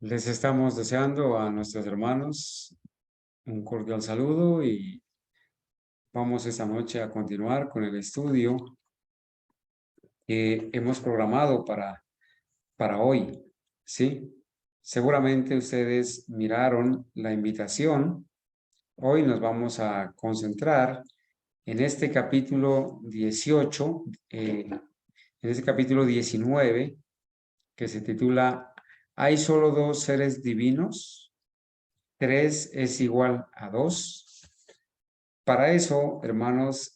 Les estamos deseando a nuestros hermanos un cordial saludo y vamos esta noche a continuar con el estudio que hemos programado para hoy, ¿sí? Seguramente ustedes miraron la invitación. Hoy nos vamos a concentrar en este capítulo 18, en este capítulo 19, que se titula ¿Hay solo dos seres divinos? 3 es igual a 2. Para eso, hermanos,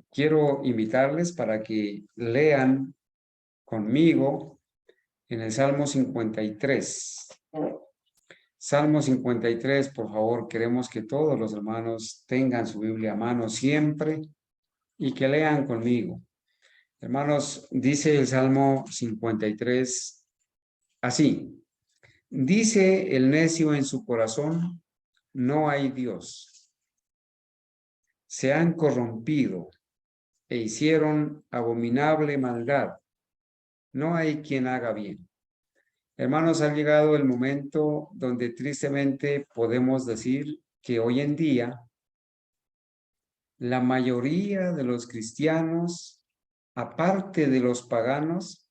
quiero invitarles para que lean conmigo en el Salmo 53. Salmo 53, por favor, queremos que todos los hermanos tengan su Biblia a mano siempre y que lean conmigo. Hermanos, dice el Salmo 53 así. Dice el necio en su corazón, no hay Dios. Se han corrompido e hicieron abominable maldad. No hay quien haga bien. Hermanos, ha llegado el momento donde tristemente podemos decir que hoy en día la mayoría de los cristianos, aparte de los paganos,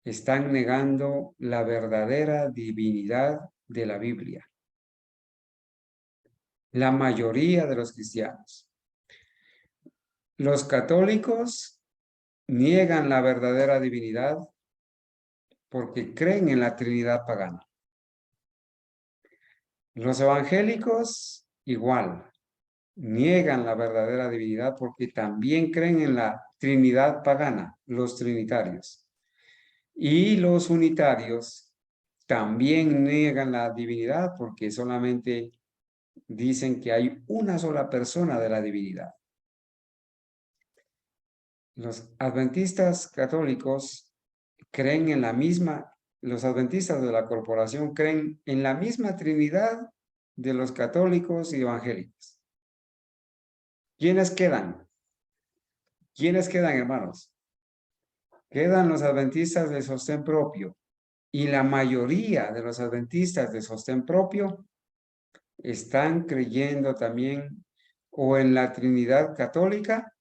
están negando la verdadera divinidad de la Biblia. La mayoría de los cristianos. Los católicos niegan la verdadera divinidad porque creen en la Trinidad pagana. Los evangélicos igual, niegan la verdadera divinidad porque también creen en la Trinidad pagana, los trinitarios. Y los unitarios también niegan la divinidad porque solamente dicen que hay una sola persona de la divinidad. Los adventistas católicos creen en la misma, los adventistas de la corporación creen en la misma Trinidad de los católicos y evangélicos. ¿Quiénes quedan? ¿Quiénes quedan, hermanos? Quedan los adventistas de sostén propio, y la mayoría de los adventistas de sostén propio están creyendo también o en la Trinidad católica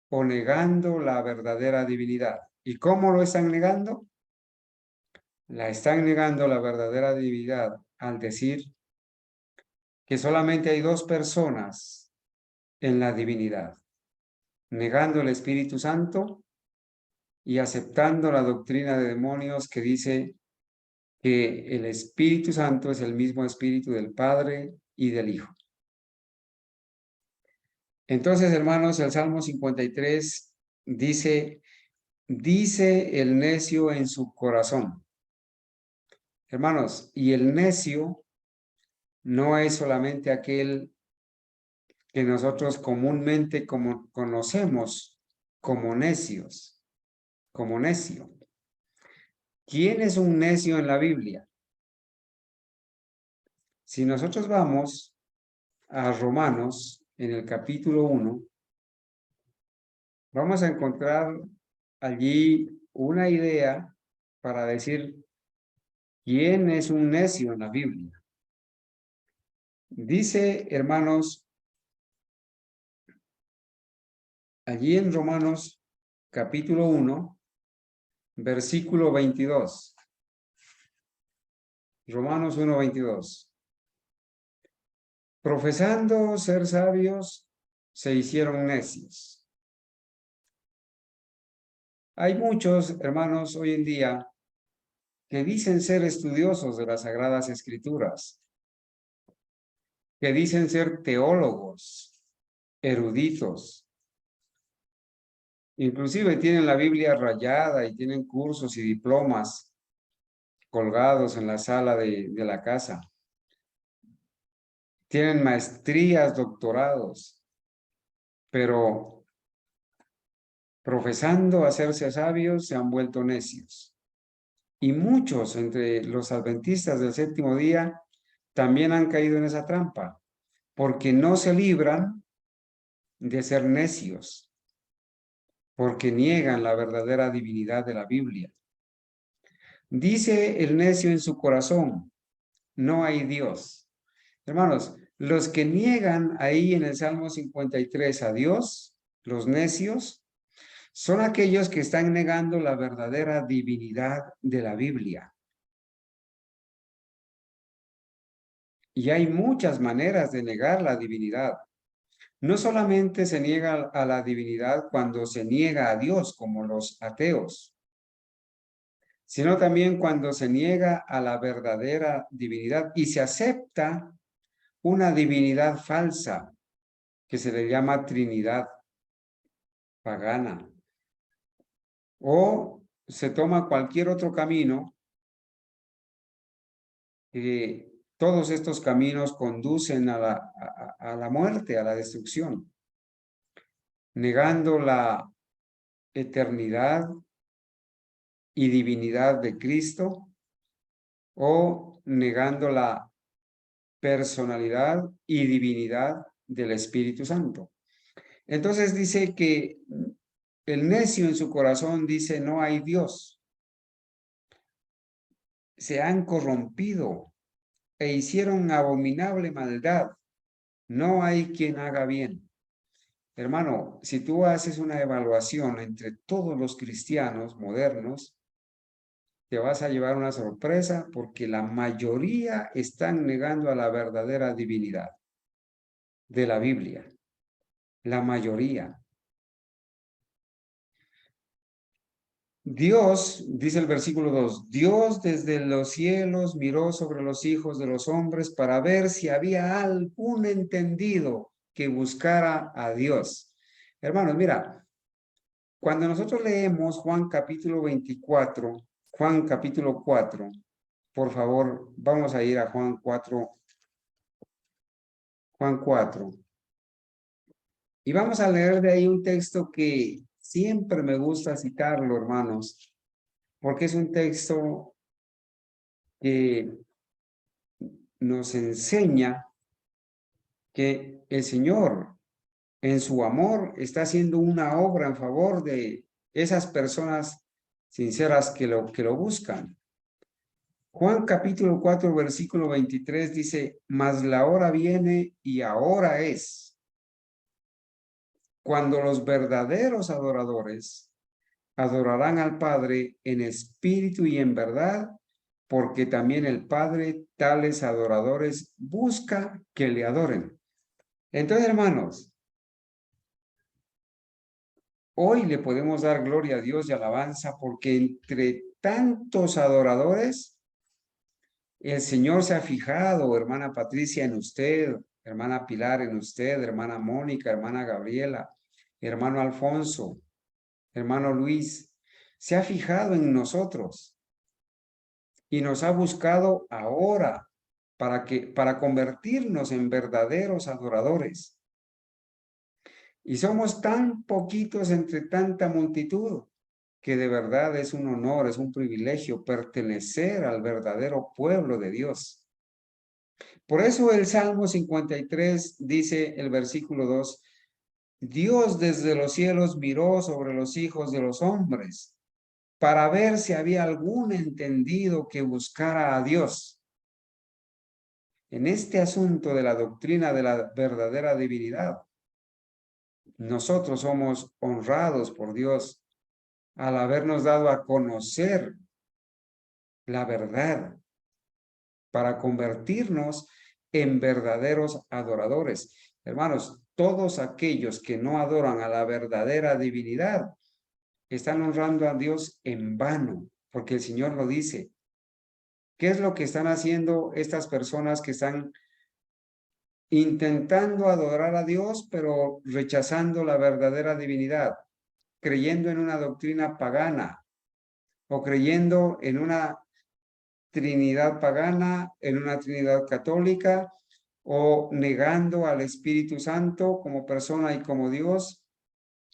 o negando la verdadera divinidad. ¿Y cómo lo están negando? La están negando la verdadera divinidad al decir que solamente hay dos personas en la divinidad, negando el Espíritu Santo y aceptando la doctrina de demonios que dice que el Espíritu Santo es el mismo Espíritu del Padre y del Hijo. Entonces, hermanos, el Salmo 53 dice el necio en su corazón. Hermanos, y el necio no es solamente aquel que nosotros comúnmente conocemos como necios, como necio. ¿Quién es un necio en la Biblia? Si nosotros vamos a Romanos en el capítulo 1, vamos a encontrar allí una idea para decir quién es un necio en la Biblia. Dice, hermanos, allí en Romanos capítulo 1, versículo 22. Romanos 1, 22. Profesando ser sabios, se hicieron necios. Hay muchos, hermanos, hoy en día que dicen ser estudiosos de las Sagradas Escrituras, que dicen ser teólogos, eruditos. Inclusive tienen la Biblia rayada y tienen cursos y diplomas colgados en la sala de la casa. Tienen maestrías, doctorados, pero profesando hacerse sabios se han vuelto necios. Y muchos entre los adventistas del séptimo día también han caído en esa trampa, porque no se libran de ser necios, porque niegan la verdadera divinidad de la Biblia. Dice el necio en su corazón, no hay Dios. Hermanos, los que niegan ahí en el Salmo 53 a Dios, los necios, son aquellos que están negando la verdadera divinidad de la Biblia. Y hay muchas maneras de negar la divinidad. No solamente se niega a la divinidad cuando se niega a Dios, como los ateos, sino también cuando se niega a la verdadera divinidad y se acepta una divinidad falsa que se le llama Trinidad pagana. O se toma cualquier otro camino. Todos estos caminos conducen a la muerte, a la destrucción, negando la eternidad y divinidad de Cristo o negando la personalidad y divinidad del Espíritu Santo. Entonces dice que el necio en su corazón dice, no hay Dios. Se han corrompido e hicieron abominable maldad. No hay quien haga bien. Hermano, si tú haces una evaluación entre todos los cristianos modernos, te vas a llevar una sorpresa porque la mayoría están negando a la verdadera divinidad de la Biblia. La mayoría. Dios, dice el versículo 2, Dios desde los cielos miró sobre los hijos de los hombres para ver si había algún entendido que buscara a Dios. Hermanos, mira, cuando nosotros leemos Juan capítulo 24, Juan capítulo 4, por favor, vamos a ir a Juan 4, Juan 4. Y vamos a leer de ahí un texto que siempre me gusta citarlo, hermanos, porque es un texto que nos enseña que el Señor, en su amor, está haciendo una obra en favor de esas personas sinceras que lo buscan. Juan capítulo 4, versículo 23 dice, mas la hora viene y ahora es, cuando los verdaderos adoradores adorarán al Padre en espíritu y en verdad, porque también el Padre tales adoradores busca que le adoren. Entonces, hermanos, hoy le podemos dar gloria a Dios y alabanza porque entre tantos adoradores, el Señor se ha fijado, hermana Patricia, en usted, hermana Pilar, en usted, hermana Mónica, hermana Gabriela, hermano Alfonso, hermano Luis, se ha fijado en nosotros y nos ha buscado ahora para convertirnos en verdaderos adoradores. Y somos tan poquitos entre tanta multitud que de verdad es un honor, es un privilegio pertenecer al verdadero pueblo de Dios. Por eso el Salmo 53 dice el versículo 2, Dios desde los cielos miró sobre los hijos de los hombres para ver si había algún entendido que buscara a Dios. En este asunto de la doctrina de la verdadera divinidad, nosotros somos honrados por Dios al habernos dado a conocer la verdad para convertirnos en verdaderos adoradores. Hermanos, todos aquellos que no adoran a la verdadera divinidad están honrando a Dios en vano, porque el Señor lo dice. ¿Qué es lo que están haciendo estas personas que están intentando adorar a Dios, pero rechazando la verdadera divinidad, creyendo en una doctrina pagana o creyendo en una Trinidad pagana, en una Trinidad católica o negando al Espíritu Santo como persona y como Dios,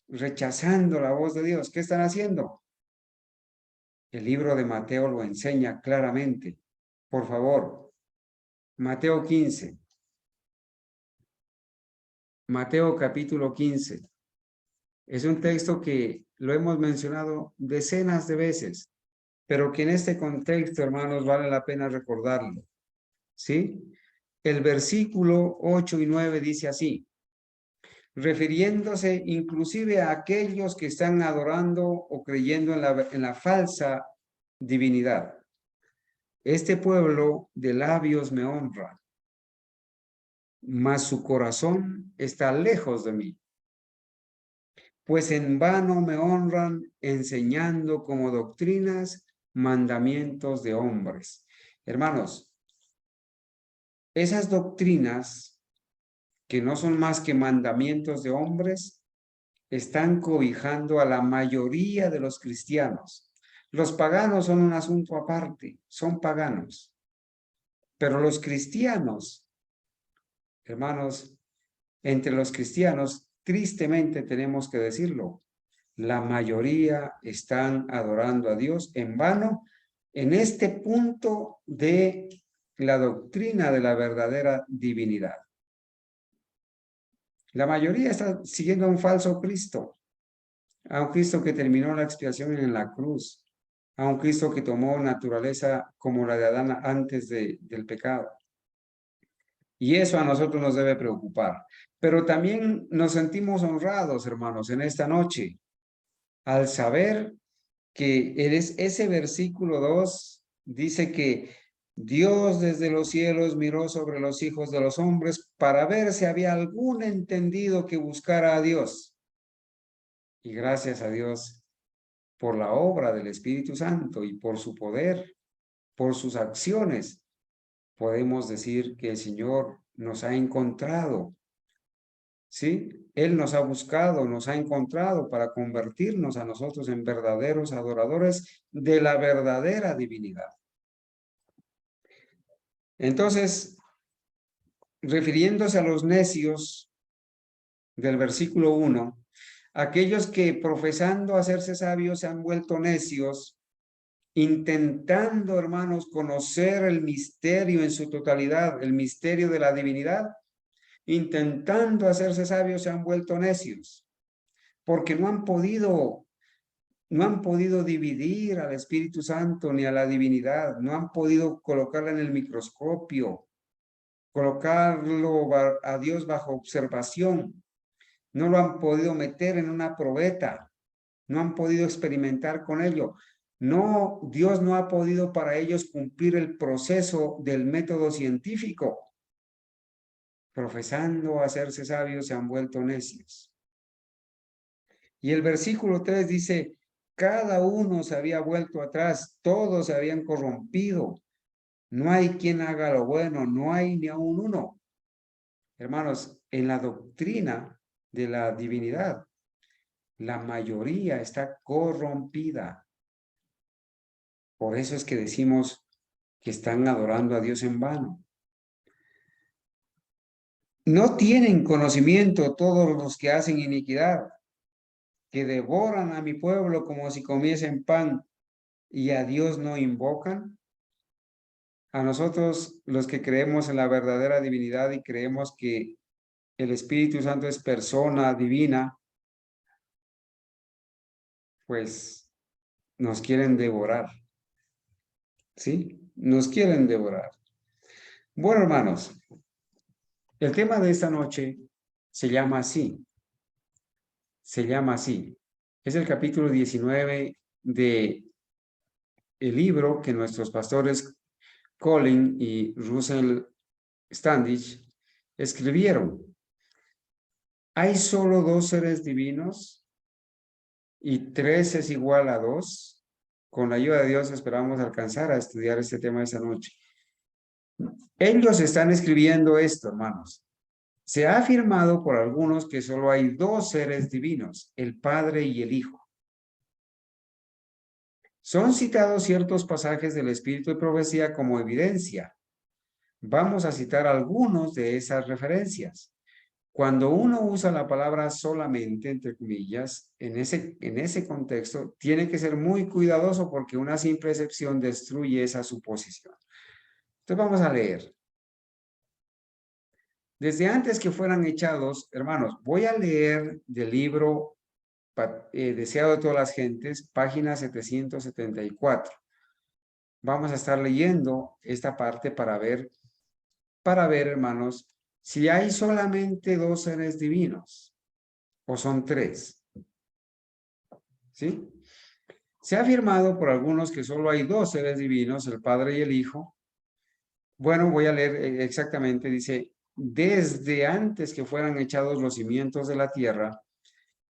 rechazando la voz de Dios? ¿Qué están haciendo? El libro de Mateo lo enseña claramente. Por favor, Mateo 15. Mateo capítulo 15. Es un texto que lo hemos mencionado decenas de veces. pero que en este contexto, hermanos, vale la pena recordarlo, ¿sí? El versículo 8 y 9 dice así, refiriéndose inclusive a aquellos que están adorando o creyendo en la falsa divinidad. Este pueblo de labios me honra, mas su corazón está lejos de mí. Pues en vano me honran enseñando como doctrinas mandamientos de hombres. Hermanos, esas doctrinas que no son más que mandamientos de hombres, están cobijando a la mayoría de los cristianos. Los paganos son un asunto aparte, son paganos. Pero los cristianos, hermanos, entre los cristianos, tristemente tenemos que decirlo, la mayoría están adorando a Dios en vano en este punto de la doctrina de la verdadera divinidad. La mayoría está siguiendo a un falso Cristo, a un Cristo que terminó la expiación en la cruz, a un Cristo que tomó naturaleza como la de Adán antes del pecado. Y eso a nosotros nos debe preocupar. Pero también nos sentimos honrados, hermanos, en esta noche, al saber que ese versículo 2 dice que Dios desde los cielos miró sobre los hijos de los hombres para ver si había algún entendido que buscara a Dios. Y gracias a Dios por la obra del Espíritu Santo y por su poder, por sus acciones, podemos decir que el Señor nos ha encontrado, ¿sí? Él nos ha buscado, nos ha encontrado para convertirnos a nosotros en verdaderos adoradores de la verdadera divinidad. Entonces, refiriéndose a los necios del versículo 1, aquellos que profesando hacerse sabios se han vuelto necios, intentando, hermanos, conocer el misterio en su totalidad, el misterio de la divinidad, intentando hacerse sabios se han vuelto necios, porque no han podido dividir al Espíritu Santo ni a la divinidad, no han podido colocarla en el microscopio, colocarlo a Dios bajo observación, no lo han podido meter en una probeta, no han podido experimentar con ello. No, Dios no ha podido para ellos cumplir el proceso del método científico. Profesando hacerse sabios se han vuelto necios. Y el versículo 3 dice, cada uno se había vuelto atrás, todos se habían corrompido. No hay quien haga lo bueno, no hay ni aun uno. Hermanos, en la doctrina de la divinidad, la mayoría está corrompida. Por eso es que decimos que están adorando a Dios en vano. No tienen conocimiento todos los que hacen iniquidad, que devoran a mi pueblo como si comiesen pan y a Dios no invocan. A nosotros, los que creemos en la verdadera divinidad y creemos que el Espíritu Santo es persona divina, pues nos quieren devorar. ¿Sí? Nos quieren devorar. Bueno, hermanos, el tema de esta noche se llama así. Se llama así. Es el capítulo 19 de el libro que nuestros pastores Colin y Russell Standish escribieron. ¿Hay solo dos seres divinos y 3 es igual a 2? Con la ayuda de Dios esperamos alcanzar a estudiar este tema esta noche. Ellos están escribiendo esto, hermanos. Se ha afirmado por algunos que solo hay 2 seres divinos, el Padre y el Hijo. Son citados ciertos pasajes del Espíritu de Profecía como evidencia. Vamos a citar algunos de esas referencias. Cuando uno usa la palabra solamente, entre comillas, en ese contexto, tiene que ser muy cuidadoso porque una simple excepción destruye esa suposición. Entonces vamos a leer. Desde antes que fueran echados, hermanos, voy a leer del libro Deseado de todas las gentes, página 774. vamos a estar leyendo esta parte para ver, hermanos, si hay solamente dos seres divinos o son tres. ¿Sí? Se ha afirmado por algunos que solo hay dos seres divinos, el Padre y el Hijo. Bueno, voy a leer exactamente, dice, desde antes que fueran echados los cimientos de la tierra,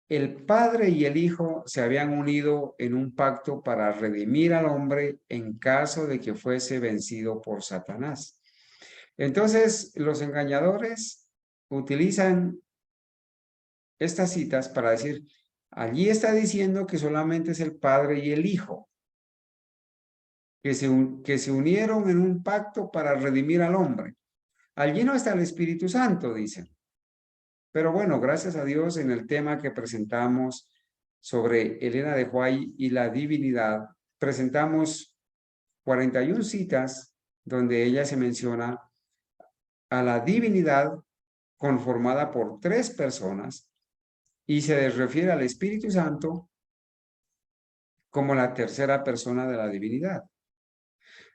el Padre y el Hijo se habían unido en un pacto para redimir al hombre en caso de que fuese vencido por Satanás. Entonces, los engañadores utilizan estas citas para decir, allí está diciendo que solamente es el Padre y el Hijo, que se unieron en un pacto para redimir al hombre. Allí no está el Espíritu Santo, dicen. Pero bueno, gracias a Dios en el tema que presentamos sobre Elena de White y la divinidad, presentamos 41 citas donde ella se menciona a la divinidad conformada por tres personas y se refiere al Espíritu Santo como la tercera persona de la divinidad.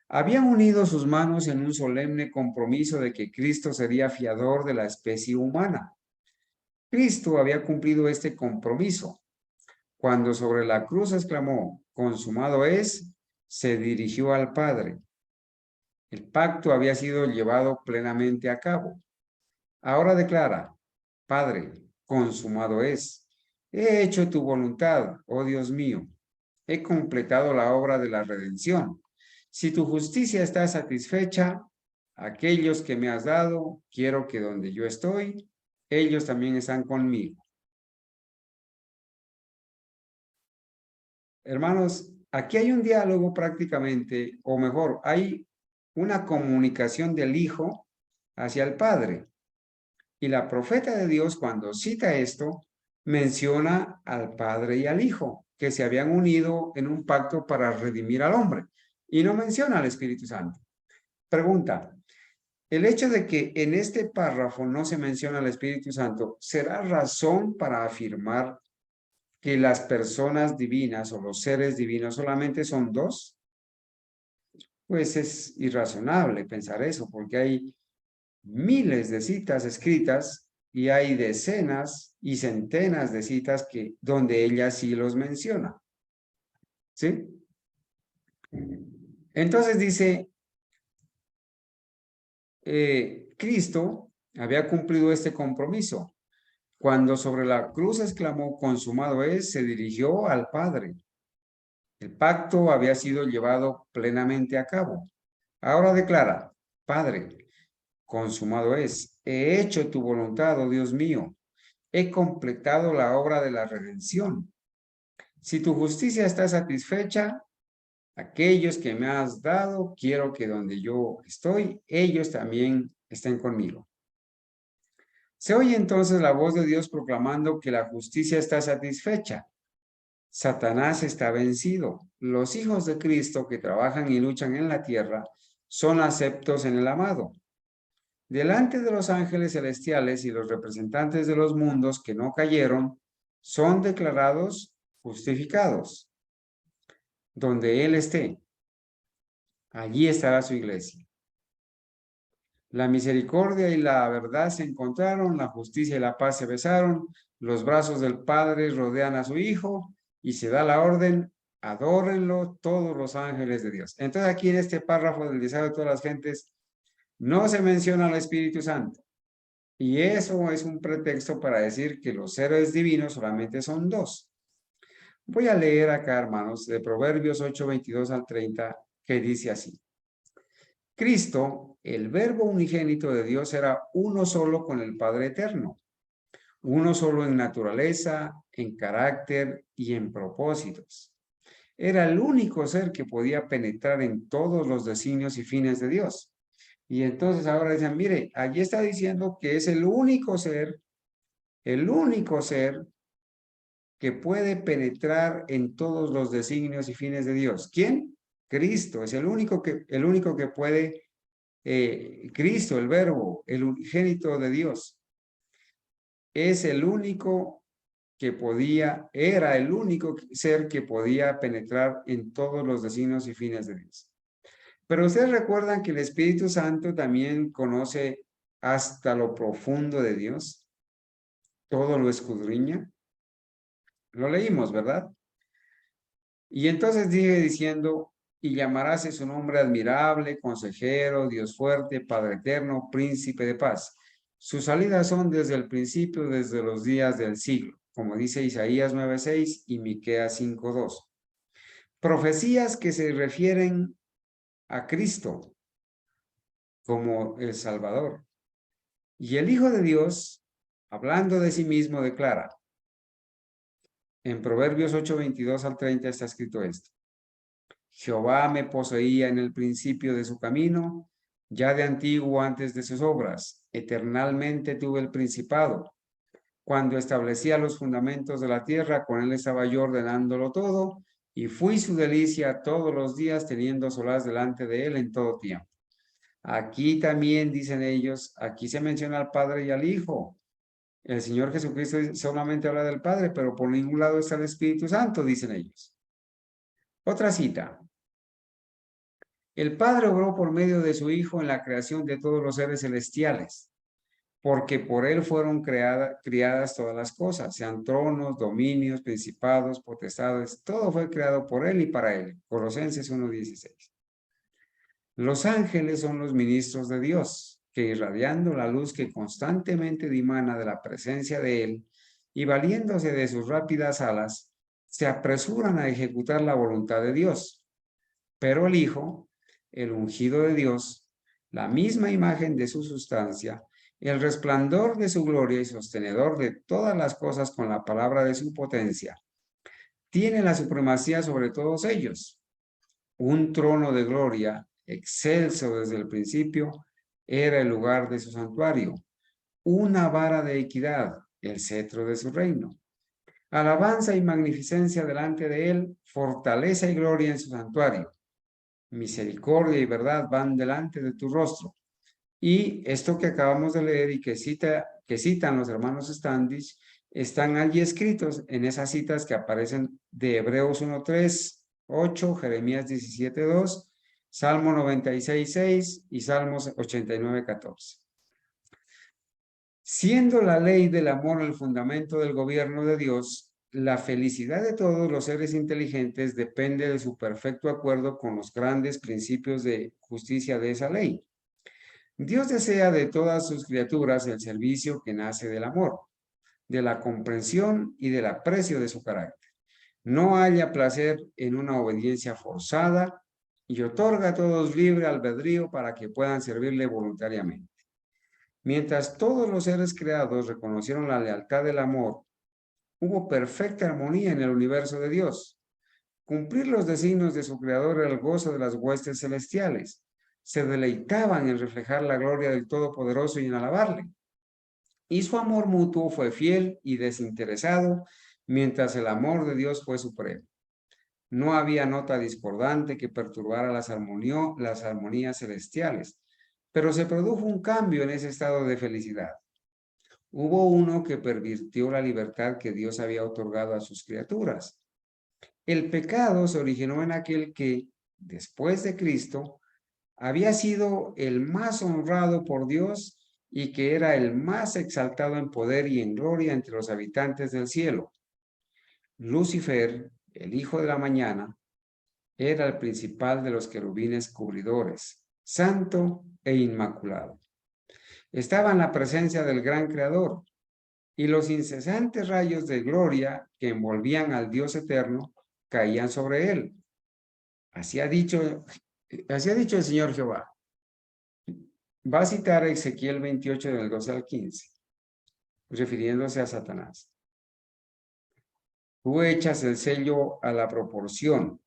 Habían unido sus manos en un solemne compromiso de que Cristo sería fiador de la especie humana. Cristo había cumplido este compromiso. Cuando sobre la cruz exclamó, consumado es, se dirigió al Padre. El pacto había sido llevado plenamente a cabo. Ahora declara, Padre, consumado es. He hecho tu voluntad, oh Dios mío. He completado la obra de la redención. Si tu justicia está satisfecha, aquellos que me has dado, quiero que donde yo estoy, ellos también están conmigo. Hermanos, aquí hay un diálogo prácticamente, o mejor, hay una comunicación del Hijo hacia el Padre. Y la profeta de Dios, cuando cita esto, menciona al Padre y al Hijo, que se habían unido en un pacto para redimir al hombre. Y no menciona al Espíritu Santo. Pregunta, ¿el hecho de que en este párrafo no se menciona al Espíritu Santo será razón para afirmar que las personas divinas o los seres divinos solamente son dos? Pues es irrazonable pensar eso, porque hay miles de citas escritas y hay decenas y centenas de citas donde ella sí los menciona. ¿Sí? Entonces dice, Cristo había cumplido este compromiso. Cuando sobre la cruz exclamó, consumado es, se dirigió al Padre. El pacto había sido llevado plenamente a cabo. Ahora declara, Padre, consumado es, he hecho tu voluntad, oh Dios mío, he completado la obra de la redención. Si tu justicia está satisfecha, aquellos que me has dado, quiero que donde yo estoy, ellos también estén conmigo. Se oye entonces la voz de Dios proclamando que la justicia está satisfecha. Satanás está vencido. Los hijos de Cristo que trabajan y luchan en la tierra son aceptos en el amado. Delante de los ángeles celestiales y los representantes de los mundos que no cayeron, son declarados justificados. Donde Él esté, allí estará su iglesia. La misericordia y la verdad se encontraron, la justicia y la paz se besaron, los brazos del Padre rodean a su Hijo y se da la orden, adórenlo todos los ángeles de Dios. Entonces aquí en este párrafo del deseo de todas las gentes, no se menciona al Espíritu Santo. Y eso es un pretexto para decir que los seres divinos solamente son dos. Voy a leer acá, hermanos, de Proverbios 8, 22 al 30, que dice así. Cristo, el Verbo unigénito de Dios, era uno solo con el Padre Eterno, uno solo en naturaleza, en carácter y en propósitos. Era el único ser que podía penetrar en todos los designios y fines de Dios. Y entonces ahora dicen, mire, allí está diciendo que es el único ser que puede penetrar en todos los designios y fines de Dios. ¿Quién? Cristo, es el único que puede Cristo, el Verbo, el unigénito de Dios, es el único era el único ser que podía penetrar en todos los designios y fines de Dios. Pero ustedes recuerdan que el Espíritu Santo también conoce hasta lo profundo de Dios, todo lo escudriña. Lo leímos, ¿verdad? Y entonces sigue diciendo, y llamarás su nombre admirable, consejero, Dios fuerte, Padre eterno, príncipe de paz. Sus salidas son desde el principio, desde los días del siglo, como dice Isaías 9:6 y Miqueas 5:2. Profecías que se refieren a Cristo como el Salvador. Y el Hijo de Dios, hablando de sí mismo, declara, en Proverbios 8:22-30 está escrito esto. Jehová me poseía en el principio de su camino, ya de antiguo antes de sus obras. Eternalmente tuve el principado. Cuando establecía los fundamentos de la tierra, con él estaba yo ordenándolo todo, y fui su delicia todos los días, teniendo solaz delante de él en todo tiempo. Aquí también dicen ellos, aquí se menciona al Padre y al Hijo. El Señor Jesucristo solamente habla del Padre, pero por ningún lado está el Espíritu Santo, dicen ellos. Otra cita. El Padre obró por medio de su Hijo en la creación de todos los seres celestiales, porque por él fueron criadas todas las cosas, sean tronos, dominios, principados, potestades, todo fue creado por él y para él. Colosenses 1:16. Los ángeles son los ministros de Dios, que irradiando la luz que constantemente dimana de la presencia de él y valiéndose de sus rápidas alas, se apresuran a ejecutar la voluntad de Dios. Pero el Hijo, el ungido de Dios, la misma imagen de su sustancia, el resplandor de su gloria y sostenedor de todas las cosas con la palabra de su potencia, tiene la supremacía sobre todos ellos. Un trono de gloria, excelso desde el principio, era el lugar de su santuario. Una vara de equidad, el cetro de su reino. Alabanza y magnificencia delante de él, fortaleza y gloria en su santuario. Misericordia y verdad van delante de tu rostro. Y esto que acabamos de leer y que citan los hermanos Standish, están allí escritos en esas citas que aparecen de Hebreos 1:3, 8, Jeremías 17:2, Salmo 96:6 y Salmos 89:14. Siendo la ley del amor el fundamento del gobierno de Dios, la felicidad de todos los seres inteligentes depende de su perfecto acuerdo con los grandes principios de justicia de esa ley. Dios desea de todas sus criaturas el servicio que nace del amor, de la comprensión y del aprecio de su carácter. No haya placer en una obediencia forzada y otorga a todos libre albedrío para que puedan servirle voluntariamente. Mientras todos los seres creados reconocieron la lealtad del amor, hubo perfecta armonía en el universo de Dios. Cumplir los designios de su creador era el gozo de las huestes celestiales. Se deleitaban en reflejar la gloria del Todopoderoso y en alabarle. Y su amor mutuo fue fiel y desinteresado, mientras el amor de Dios fue supremo. No había nota discordante que perturbara las armonías celestiales, pero se produjo un cambio en ese estado de felicidad. Hubo uno que pervirtió la libertad que Dios había otorgado a sus criaturas. El pecado se originó en aquel que, después de Cristo, había sido el más honrado por Dios y que era el más exaltado en poder y en gloria entre los habitantes del cielo. Lucifer, el hijo de la mañana, era el principal de los querubines cubridores, santo e inmaculado. Estaba en la presencia del gran Creador, y los incesantes rayos de gloria que envolvían al Dios eterno caían sobre él. Así ha dicho el Señor Jehová. Va a citar a Ezequiel 28 del 12 al 15, refiriéndose a Satanás. Tú echas el sello a la proporción,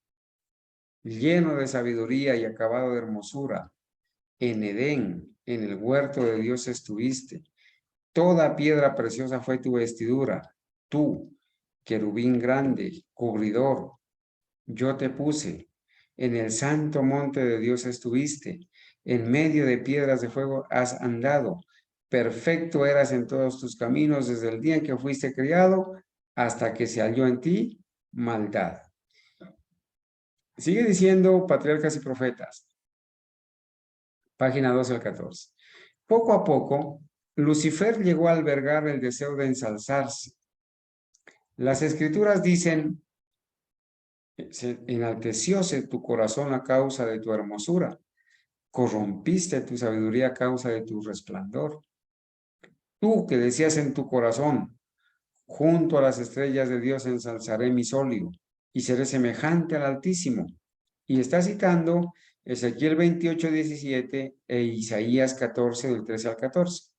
lleno de sabiduría y acabado de hermosura. En Edén, en el huerto de Dios estuviste. Toda piedra preciosa fue tu vestidura. Tú, querubín grande, cubridor, yo te puse. En el santo monte de Dios estuviste. En medio de piedras de fuego has andado. Perfecto eras en todos tus caminos desde el día en que fuiste criado hasta que se halló en ti maldad. Sigue diciendo Patriarcas y Profetas. página 12 al 14. Poco a poco, Lucifer llegó a albergar el deseo de ensalzarse. Las escrituras dicen, se enaltecióse tu corazón a causa de tu hermosura, corrompiste tu sabiduría a causa de tu resplandor. Tú que decías en tu corazón, junto a las estrellas de Dios ensalzaré mi solio y seré semejante al Altísimo. Y está citando Ezequiel 28:17 e Isaías 14, del 13 al 14.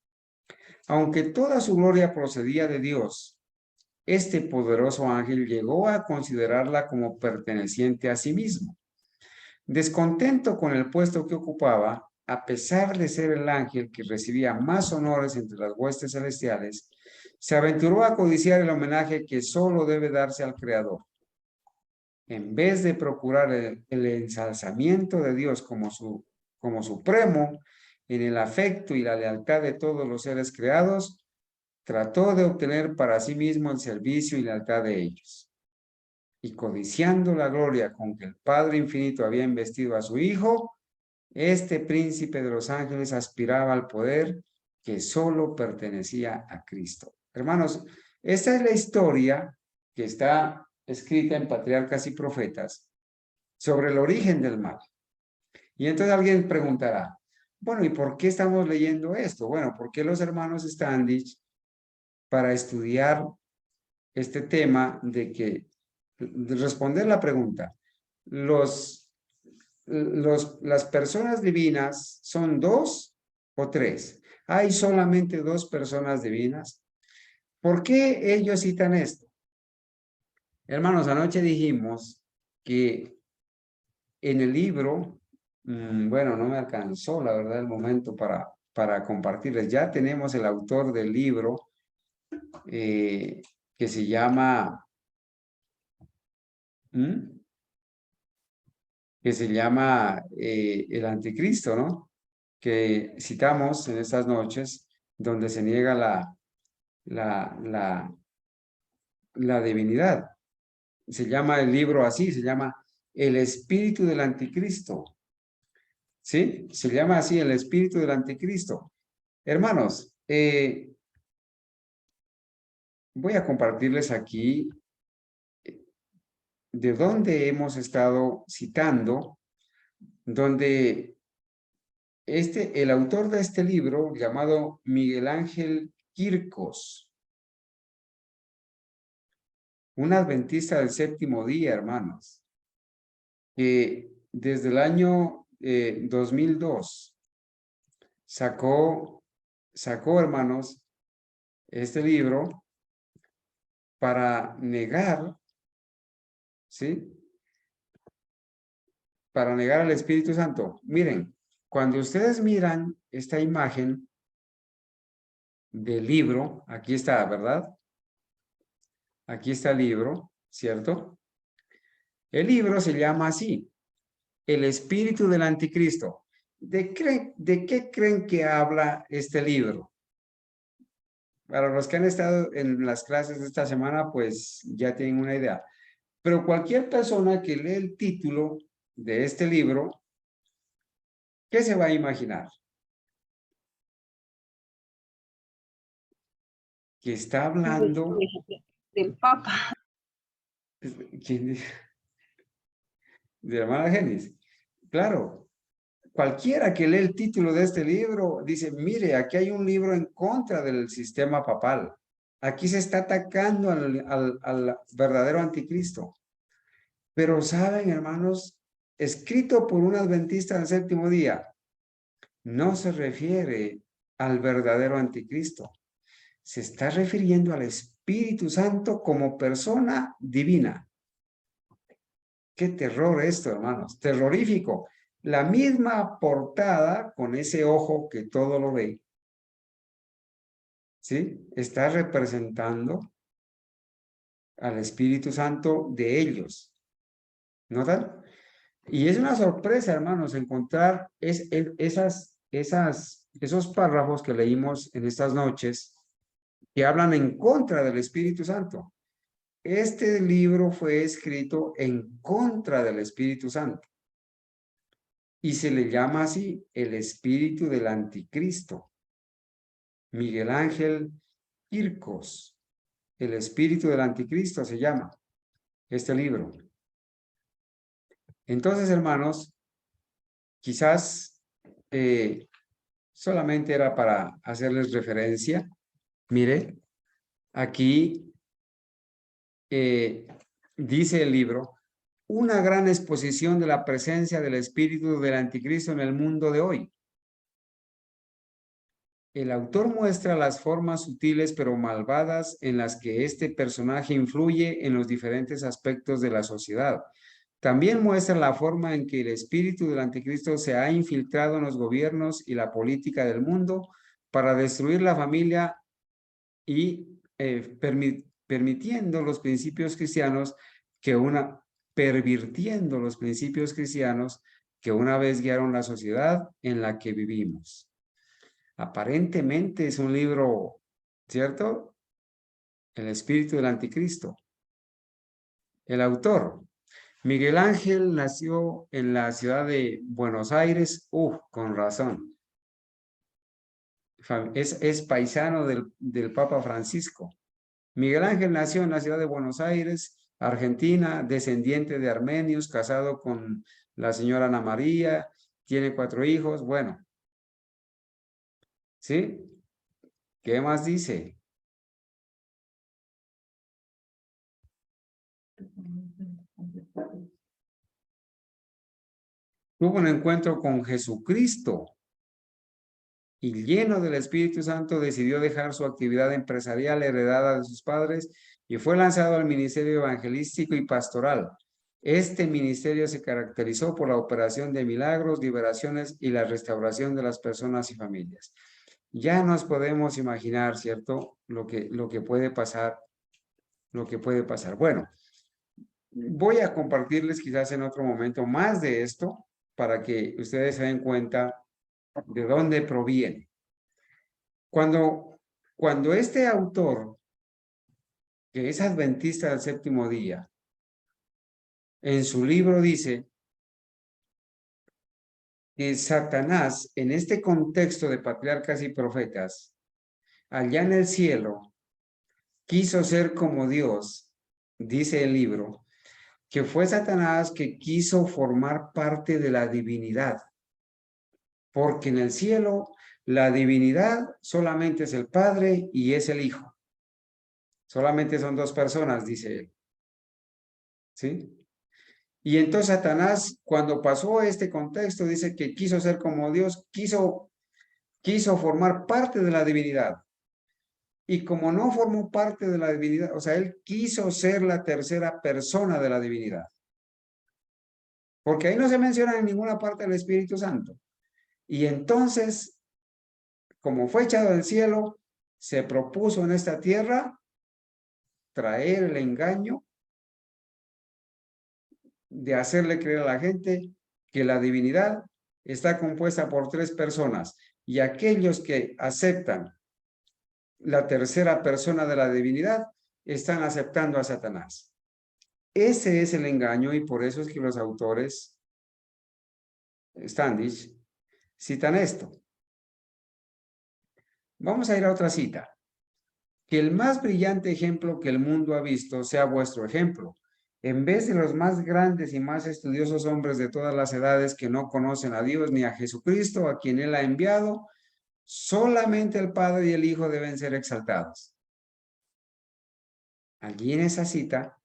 Aunque toda su gloria procedía de Dios, este poderoso ángel llegó a considerarla como perteneciente a sí mismo. Descontento con el puesto que ocupaba, a pesar de ser el ángel que recibía más honores entre las huestes celestiales, se aventuró a codiciar el homenaje que solo debe darse al Creador. En vez de procurar el ensalzamiento de Dios como supremo en el afecto y la lealtad de todos los seres creados, trató de obtener para sí mismo el servicio y lealtad de ellos. Y codiciando la gloria con que el Padre Infinito había investido a su Hijo, este príncipe de los ángeles aspiraba al poder que solo pertenecía a Cristo. Hermanos, esta es la historia que está escrita en Patriarcas y Profetas sobre el origen del mal. Y entonces alguien preguntará, bueno, ¿y por qué estamos leyendo esto? Bueno, ¿por qué los hermanos Standish, para estudiar este tema de responder la pregunta, las personas divinas son 2 o 3? ¿Hay solamente 2 personas divinas? ¿Por qué ellos citan esto? Hermanos, anoche dijimos que en el libro, bueno, no me alcanzó la verdad el momento para compartirles. Ya tenemos el autor del libro que se llama El Anticristo, ¿no? Que citamos en estas noches, donde se niega la divinidad. Se llama el libro así, se llama El Espíritu del Anticristo. ¿Sí? Se llama así, El Espíritu del Anticristo. Hermanos, voy a compartirles aquí de dónde hemos estado citando, donde el autor de este libro, llamado Miguel Ángel Quircos, un adventista del séptimo día, hermanos, que desde el año 2002 sacó, hermanos, este libro para negar, ¿sí? Para negar al Espíritu Santo. Miren, cuando ustedes miran esta imagen del libro, aquí está, ¿verdad? Aquí está el libro, ¿cierto? El libro se llama así, El Espíritu del Anticristo. ¿De qué creen que habla este libro? Para los que han estado en las clases de esta semana, pues ya tienen una idea. Pero cualquier persona que lee el título de este libro, ¿qué se va a imaginar? Que está hablando del Papa. ¿Quién dice? De la hermana Genis. Claro, cualquiera que lee el título de este libro dice, mire, aquí hay un libro en contra del sistema papal. Aquí se está atacando al verdadero anticristo. Pero saben, hermanos, escrito por un adventista del séptimo día, no se refiere al verdadero anticristo. Se está refiriendo al Espíritu Santo como persona divina. Qué terror esto, hermanos, terrorífico. La misma portada con ese ojo que todo lo ve, ¿sí? Está representando al Espíritu Santo de ellos. ¿Notan? Y es una sorpresa, hermanos, encontrar esos párrafos que leímos en estas noches que hablan en contra del Espíritu Santo. Este libro fue escrito en contra del Espíritu Santo. y se le llama así el espíritu del anticristo. Miguel Ángel Quircos, el espíritu del anticristo se llama este libro. Entonces, hermanos, quizás solamente era para hacerles referencia. Mire, aquí dice el libro, una gran exposición de la presencia del espíritu del anticristo en el mundo de hoy. El autor muestra las formas sutiles pero malvadas en las que este personaje influye en los diferentes aspectos de la sociedad. También muestra la forma en que el espíritu del anticristo se ha infiltrado en los gobiernos y la política del mundo para destruir la familia y pervirtiendo los principios cristianos que una vez guiaron la sociedad en la que vivimos. Aparentemente es un libro, ¿cierto? El espíritu del anticristo. El autor, Miguel Ángel, nació en la ciudad de Buenos Aires. Con razón. Es paisano del Papa Francisco. Miguel Ángel nació en la ciudad de Buenos Aires, Argentina, descendiente de armenios, casado con la señora Ana María, tiene 4 hijos. Bueno, ¿sí? ¿Qué más dice? Tuvo un encuentro con Jesucristo y lleno del Espíritu Santo decidió dejar su actividad empresarial heredada de sus padres y fue lanzado al ministerio evangelístico y pastoral. Este ministerio se caracterizó por la operación de milagros, liberaciones y la restauración de las personas y familias. Ya nos podemos imaginar, ¿cierto? Lo que puede pasar. Bueno, voy a compartirles quizás en otro momento más de esto para que ustedes se den cuenta de dónde proviene. Cuando este autor, que es adventista del séptimo día, en su libro dice que Satanás, en este contexto de patriarcas y profetas, allá en el cielo, quiso ser como Dios, dice el libro, que fue Satanás que quiso formar parte de la divinidad, porque en el cielo la divinidad solamente es el Padre y es el Hijo. Solamente son 2 personas, dice él. ¿Sí? Y entonces Satanás, cuando pasó este contexto, dice que quiso ser como Dios, quiso formar parte de la divinidad. Y como no formó parte de la divinidad, o sea, él quiso ser la tercera persona de la divinidad. Porque ahí no se menciona en ninguna parte del Espíritu Santo. Y entonces, como fue echado del cielo, se propuso en esta tierra traer el engaño de hacerle creer a la gente que la divinidad está compuesta por 3 personas y aquellos que aceptan la tercera persona de la divinidad están aceptando a Satanás. Ese es el engaño y por eso es que los autores Standish citan esto. Vamos a ir a otra cita. Que el más brillante ejemplo que el mundo ha visto sea vuestro ejemplo. En vez de los más grandes y más estudiosos hombres de todas las edades que no conocen a Dios ni a Jesucristo, a quien Él ha enviado, solamente el Padre y el Hijo deben ser exaltados. Allí en esa cita,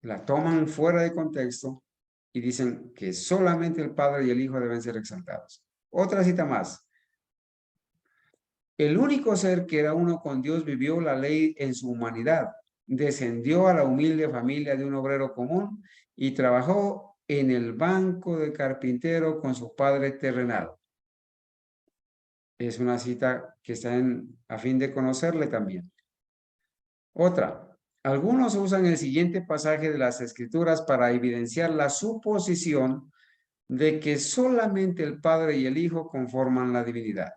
la toman fuera de contexto y dicen que solamente el Padre y el Hijo deben ser exaltados. Otra cita más. El único ser que era uno con Dios vivió la ley en su humanidad, descendió a la humilde familia de un obrero común y trabajó en el banco de carpintero con su padre terrenal. Es una cita que está a fin de conocerle también. Otra. Algunos usan el siguiente pasaje de las Escrituras para evidenciar la suposición de que solamente el Padre y el Hijo conforman la divinidad.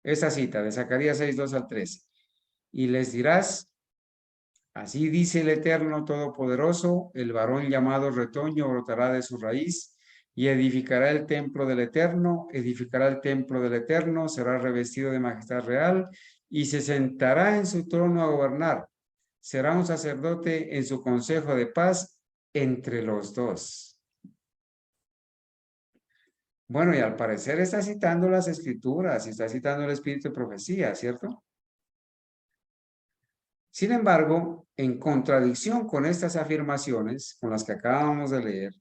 Esa cita de Zacarías 6, 2 al 13. Y les dirás, así dice el Eterno Todopoderoso, el varón llamado retoño brotará de su raíz, y edificará el templo del Eterno, será revestido de majestad real y se sentará en su trono a gobernar. Será un sacerdote en su consejo de paz entre los dos. Bueno, y al parecer está citando las escrituras y está citando el espíritu de profecía, ¿cierto? Sin embargo, en contradicción con estas afirmaciones, con las que acabamos de leer,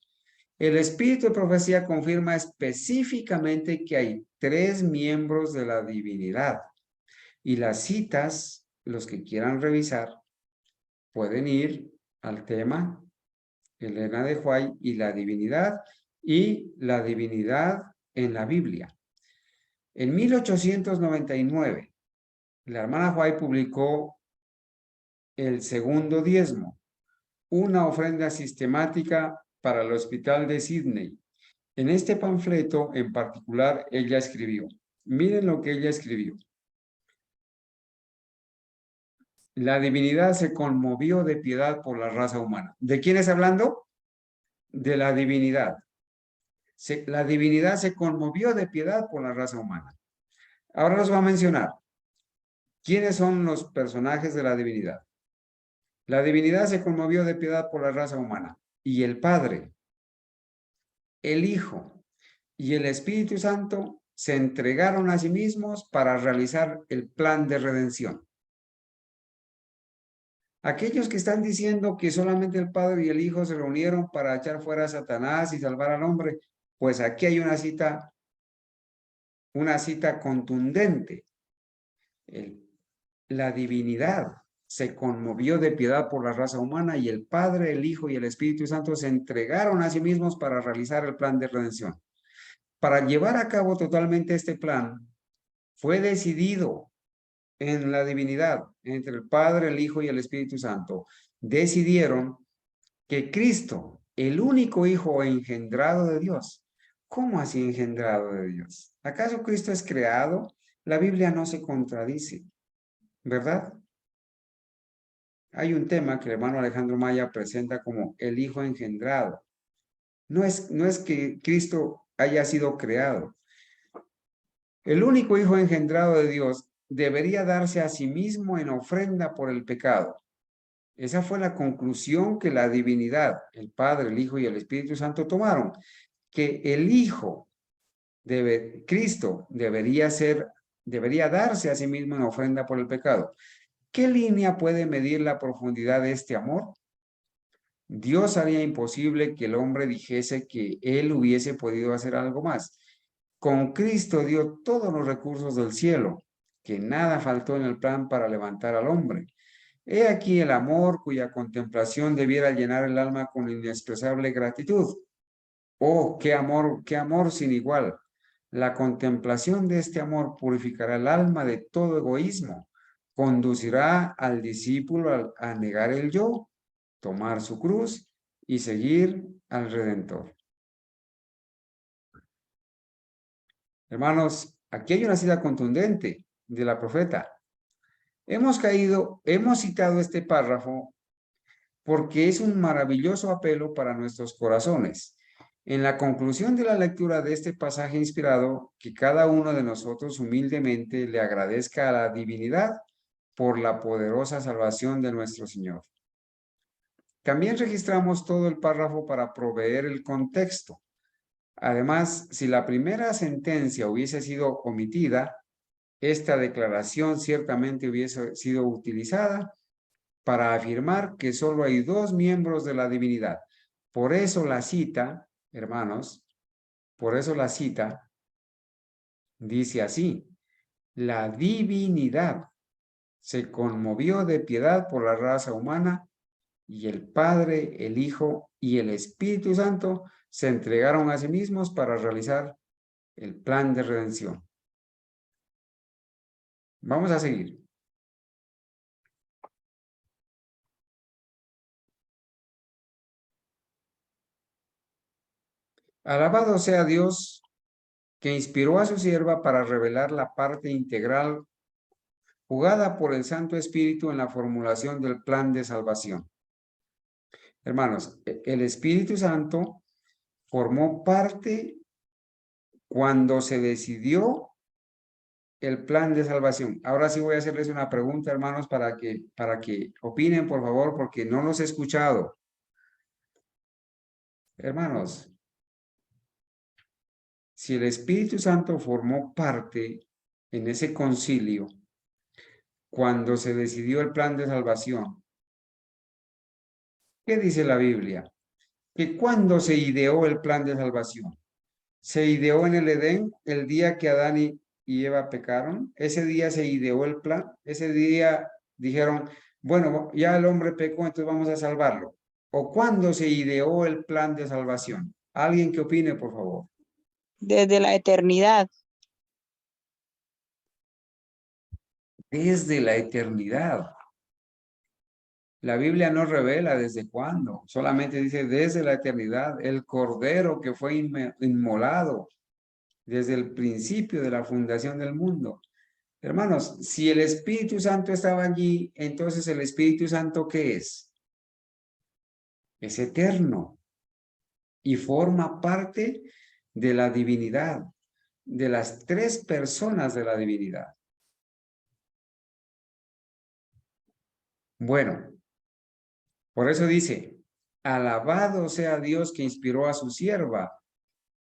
el espíritu de profecía confirma específicamente que hay 3 miembros de la divinidad. Y las citas, los que quieran revisar, pueden ir al tema Elena de White y la divinidad en la Biblia. En 1899, la hermana White publicó el segundo diezmo, una ofrenda sistemática para el hospital de Sydney. En este panfleto en particular, ella escribió, miren lo que ella escribió. La divinidad se conmovió de piedad por la raza humana. ¿De quién es hablando? De la divinidad. La divinidad se conmovió de piedad por la raza humana. Ahora los voy a mencionar. ¿Quiénes son los personajes de la divinidad? La divinidad se conmovió de piedad por la raza humana. Y el Padre, el Hijo y el Espíritu Santo se entregaron a sí mismos para realizar el plan de redención. Aquellos que están diciendo que solamente el Padre y el Hijo se reunieron para echar fuera a Satanás y salvar al hombre, pues aquí hay una cita contundente. La divinidad se conmovió de piedad por la raza humana y el Padre, el Hijo y el Espíritu Santo se entregaron a sí mismos para realizar el plan de redención. Para llevar a cabo totalmente este plan, fue decidido en la divinidad, entre el Padre, el Hijo y el Espíritu Santo, decidieron que Cristo, el único Hijo engendrado de Dios. ¿Cómo así engendrado de Dios? ¿Acaso Cristo es creado? La Biblia no se contradice, ¿verdad? Hay un tema que el hermano Alejandro Maya presenta como el Hijo engendrado. No es que Cristo haya sido creado. El único Hijo engendrado de Dios debería darse a sí mismo en ofrenda por el pecado. Esa fue la conclusión que la divinidad, el Padre, el Hijo y el Espíritu Santo tomaron, que el Hijo Cristo debería darse a sí mismo en ofrenda por el pecado. ¿Qué línea puede medir la profundidad de este amor? Dios haría imposible que el hombre dijese que él hubiese podido hacer algo más. Con Cristo dio todos los recursos del cielo, que nada faltó en el plan para levantar al hombre. He aquí el amor cuya contemplación debiera llenar el alma con inexpresable gratitud. Oh, qué amor sin igual. La contemplación de este amor purificará el alma de todo egoísmo, conducirá al discípulo a negar el yo, tomar su cruz y seguir al Redentor. Hermanos, aquí hay una cita contundente de la profeta. Hemos citado este párrafo porque es un maravilloso apelo para nuestros corazones. En la conclusión de la lectura de este pasaje inspirado, que cada uno de nosotros humildemente le agradezca a la divinidad por la poderosa salvación de nuestro Señor. También registramos todo el párrafo para proveer el contexto. Además, si la primera sentencia hubiese sido omitida, esta declaración ciertamente hubiese sido utilizada para afirmar que solo hay 2 miembros de la divinidad. Por eso la cita, hermanos, dice así: la divinidad se conmovió de piedad por la raza humana y el Padre, el Hijo y el Espíritu Santo se entregaron a sí mismos para realizar el plan de redención. Vamos a seguir. Alabado sea Dios que inspiró a su sierva para revelar la parte integral jugada por el Santo Espíritu en la formulación del plan de salvación. Hermanos, el Espíritu Santo formó parte cuando se decidió el plan de salvación. Ahora sí voy a hacerles una pregunta, hermanos, para que opinen, por favor, porque no los he escuchado. Hermanos, si el Espíritu Santo formó parte en ese concilio, cuando se decidió el plan de salvación, ¿qué dice la Biblia? Que cuando se ideó el plan de salvación, se ideó en el Edén el día que Adán y Eva pecaron. Ese día se ideó el plan. Ese día dijeron, bueno, ya el hombre pecó, entonces vamos a salvarlo. ¿O cuándo se ideó el plan de salvación? ¿Alguien que opine, por favor? Desde la eternidad. Desde la eternidad. La Biblia no revela desde cuándo, solamente dice desde la eternidad, el cordero que fue inmolado desde el principio de la fundación del mundo. Hermanos, si el Espíritu Santo estaba allí, entonces el Espíritu Santo, ¿qué es? Es eterno y forma parte de la divinidad, de las tres personas de la divinidad. Bueno, por eso dice, alabado sea Dios que inspiró a su sierva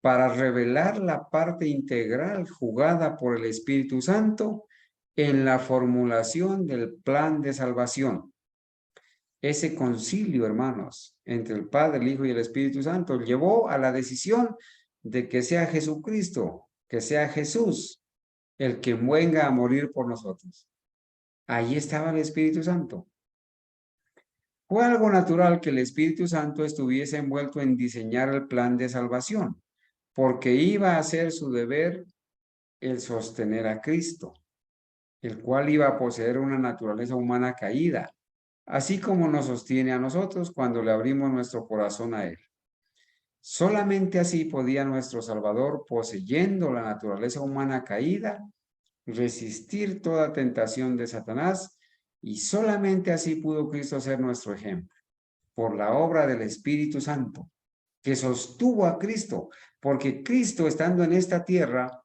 para revelar la parte integral jugada por el Espíritu Santo en la formulación del plan de salvación. Ese concilio, hermanos, entre el Padre, el Hijo y el Espíritu Santo llevó a la decisión de que sea Jesucristo, que sea Jesús, el que venga a morir por nosotros. Ahí estaba el Espíritu Santo. Fue algo natural que el Espíritu Santo estuviese envuelto en diseñar el plan de salvación, porque iba a ser su deber el sostener a Cristo, el cual iba a poseer una naturaleza humana caída, así como nos sostiene a nosotros cuando le abrimos nuestro corazón a Él. Solamente así podía nuestro Salvador, poseyendo la naturaleza humana caída, resistir toda tentación de Satanás, y solamente así pudo Cristo ser nuestro ejemplo, por la obra del Espíritu Santo, que sostuvo a Cristo, porque Cristo, estando en esta tierra,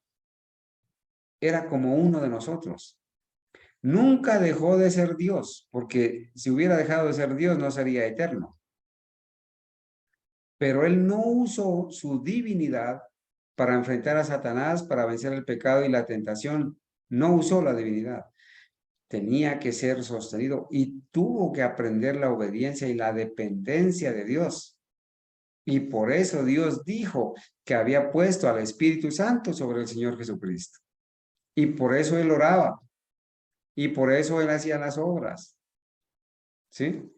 era como uno de nosotros. Nunca dejó de ser Dios, porque si hubiera dejado de ser Dios no sería eterno. Pero él no usó su divinidad para enfrentar a Satanás, para vencer el pecado y la tentación. No usó la divinidad. Tenía que ser sostenido y tuvo que aprender la obediencia y la dependencia de Dios. Y por eso Dios dijo que había puesto al Espíritu Santo sobre el Señor Jesucristo. Y por eso él oraba. Y por eso él hacía las obras. ¿Sí?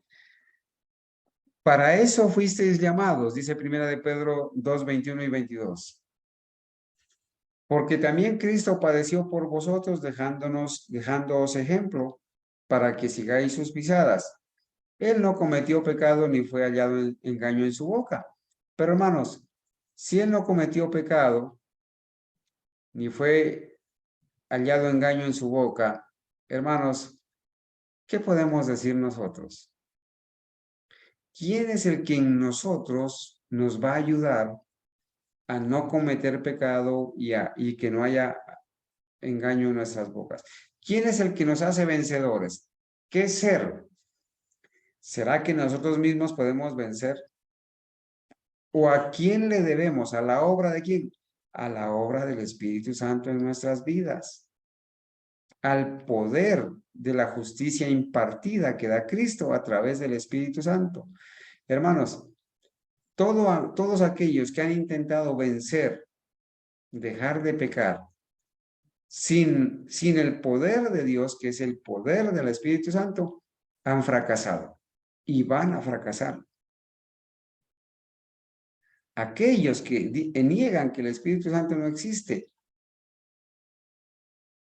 Para eso fuisteis llamados, dice Primera de Pedro 2, 21 y 22. Porque también Cristo padeció por vosotros, dejándoos ejemplo, para que sigáis sus pisadas. Él no cometió pecado ni fue hallado engaño en su boca. Pero hermanos, si él no cometió pecado, ni fue hallado engaño en su boca, hermanos, ¿qué podemos decir nosotros? ¿Quién es el que en nosotros nos va a ayudar a no cometer pecado y que no haya engaño en nuestras bocas? ¿Quién es el que nos hace vencedores? ¿Qué ser? ¿Será que nosotros mismos podemos vencer? ¿O a quién le debemos? ¿A la obra de quién? A la obra del Espíritu Santo en nuestras vidas. Al poder de la justicia impartida que da Cristo a través del Espíritu Santo. Hermanos, todos aquellos que han intentado vencer, dejar de pecar, sin el poder de Dios, que es el poder del Espíritu Santo, han fracasado y van a fracasar. Aquellos que niegan que el Espíritu Santo no existe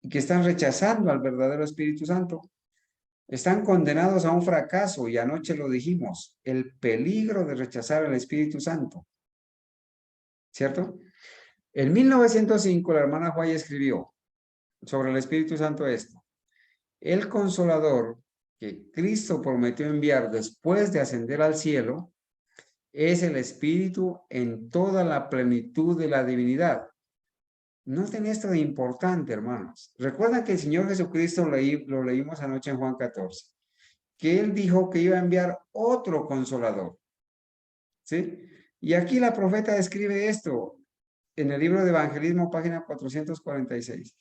y que están rechazando al verdadero Espíritu Santo, están condenados a un fracaso, y anoche lo dijimos, el peligro de rechazar al Espíritu Santo. ¿Cierto? En 1905 la hermana White escribió sobre el Espíritu Santo esto: el Consolador que Cristo prometió enviar después de ascender al cielo es el Espíritu en toda la plenitud de la divinidad. Noten esto de importante, hermanos. Recuerdan que el Señor Jesucristo lo leímos anoche en Juan 14, que Él dijo que iba a enviar otro consolador. ¿Sí? Y aquí la profeta describe esto en el libro de Evangelismo, página 446.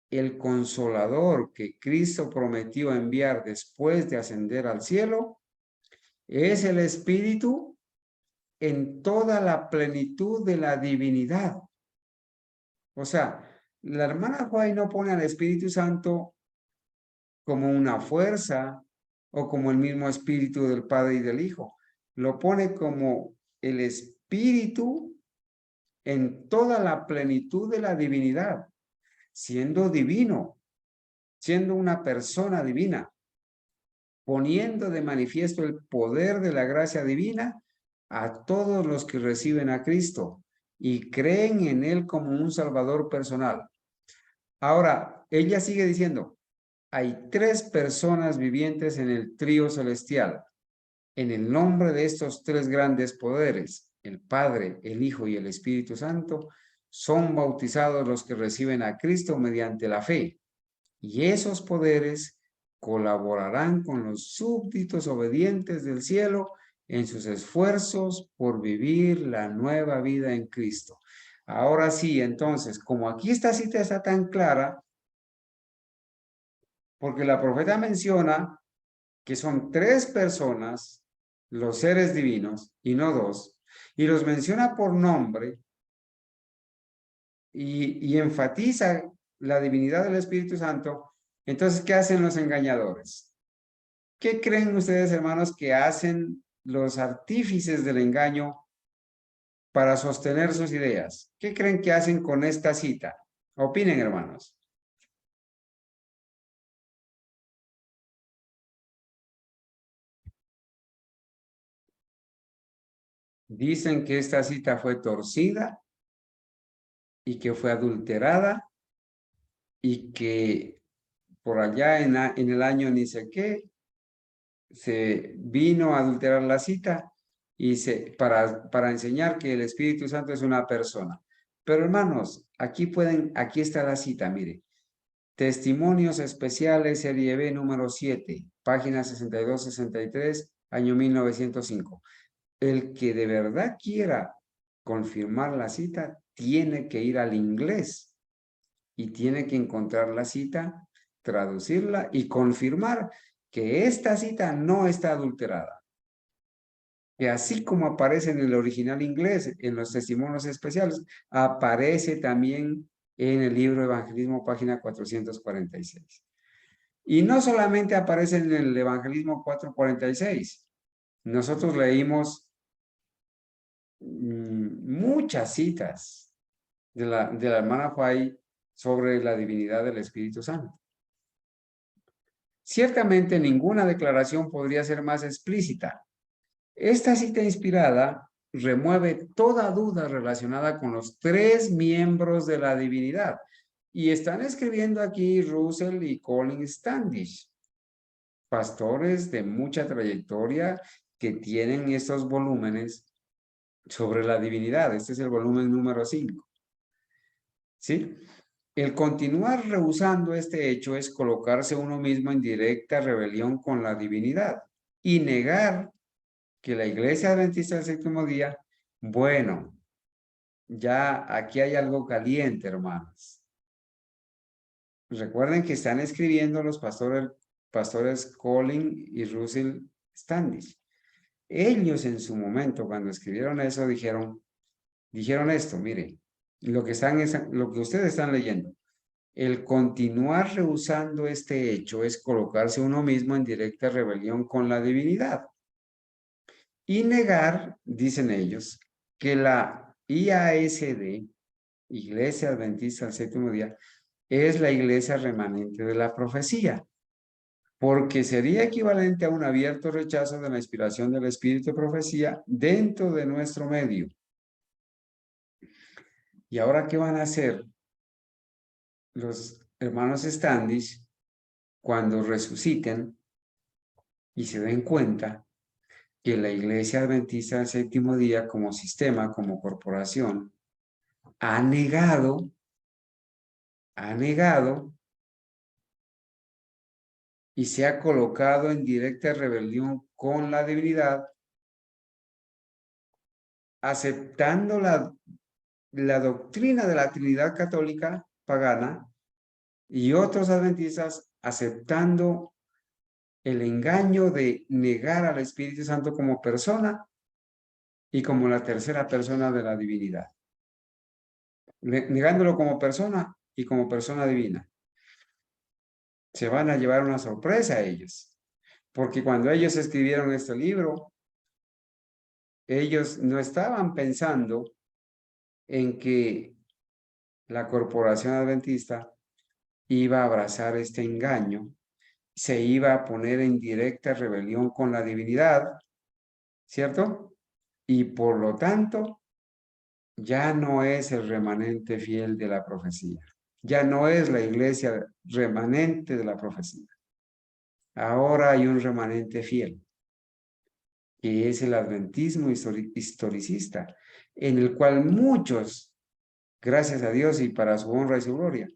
El consolador que Cristo prometió enviar después de ascender al cielo es el Espíritu en toda la plenitud de la divinidad. O sea, la hermana White no pone al Espíritu Santo como una fuerza o como el mismo Espíritu del Padre y del Hijo. Lo pone como el Espíritu en toda la plenitud de la divinidad, siendo divino, siendo una persona divina, poniendo de manifiesto el poder de la gracia divina a todos los que reciben a Cristo y creen en Él como un Salvador personal. Ahora, ella sigue diciendo, hay 3 personas vivientes en el trío celestial. En el nombre de estos 3 grandes poderes, el Padre, el Hijo y el Espíritu Santo, son bautizados los que reciben a Cristo mediante la fe. Y esos poderes colaborarán con los súbditos obedientes del cielo en sus esfuerzos por vivir la nueva vida en Cristo. Ahora sí, entonces, como aquí esta cita está tan clara, porque la profeta menciona que son 3 personas, los seres divinos, y no 2, y los menciona por nombre, y enfatiza la divinidad del Espíritu Santo. Entonces, ¿qué hacen los engañadores? ¿Qué creen ustedes, hermanos, que hacen los artífices del engaño para sostener sus ideas? ¿Qué creen que hacen con esta cita? Opinen, hermanos. Dicen que esta cita fue torcida y que fue adulterada y que por allá en el año ni sé qué se vino a adulterar la cita y para enseñar que el Espíritu Santo es una persona. Pero hermanos, aquí está la cita, mire. Testimonios Especiales, Serie B, número 7, página 62-63, año 1905. El que de verdad quiera confirmar la cita tiene que ir al inglés y tiene que encontrar la cita, traducirla y confirmar que esta cita no está adulterada. Que así como aparece en el original inglés, en los testimonios especiales, aparece también en el libro Evangelismo, página 446. Y no solamente aparece en el Evangelismo 446. Nosotros leímos muchas citas de la hermana White sobre la divinidad del Espíritu Santo. Ciertamente ninguna declaración podría ser más explícita. Esta cita inspirada remueve toda duda relacionada con los 3 miembros de la divinidad. Y están escribiendo aquí Russell y Colin Standish, pastores de mucha trayectoria que tienen estos volúmenes sobre la divinidad. Este es el volumen número 5. ¿Sí? El continuar rehusando este hecho es colocarse uno mismo en directa rebelión con la divinidad y negar que la Iglesia Adventista del Séptimo Día, bueno, ya aquí hay algo caliente, hermanos. Recuerden que están escribiendo los pastores Colin y Russell Standish. Ellos en su momento, cuando escribieron eso, dijeron esto, mire, lo que ustedes están leyendo. El continuar rehusando este hecho es colocarse uno mismo en directa rebelión con la divinidad. Y negar, dicen ellos, que la IASD, Iglesia Adventista del Séptimo Día, es la iglesia remanente de la profecía, porque sería equivalente a un abierto rechazo de la inspiración del Espíritu de profecía dentro de nuestro medio. ¿Y ahora qué van a hacer los hermanos Standish cuando resuciten y se den cuenta que la Iglesia Adventista del Séptimo Día como sistema, como corporación, ha negado y se ha colocado en directa rebelión con la divinidad, aceptando la doctrina de la Trinidad católica pagana y otros adventistas aceptando el engaño de negar al Espíritu Santo como persona y como la tercera persona de la divinidad. Negándolo como persona y como persona divina. Se van a llevar una sorpresa a ellos. Porque cuando ellos escribieron este libro, ellos no estaban pensando en que la corporación adventista iba a abrazar este engaño, se iba a poner en directa rebelión con la divinidad, ¿cierto? Y por lo tanto, ya no es el remanente fiel de la profecía. Ya no es la iglesia remanente de la profecía. Ahora hay un remanente fiel, que es el adventismo historicista, en el cual muchos, gracias a Dios y para su honra y su gloria,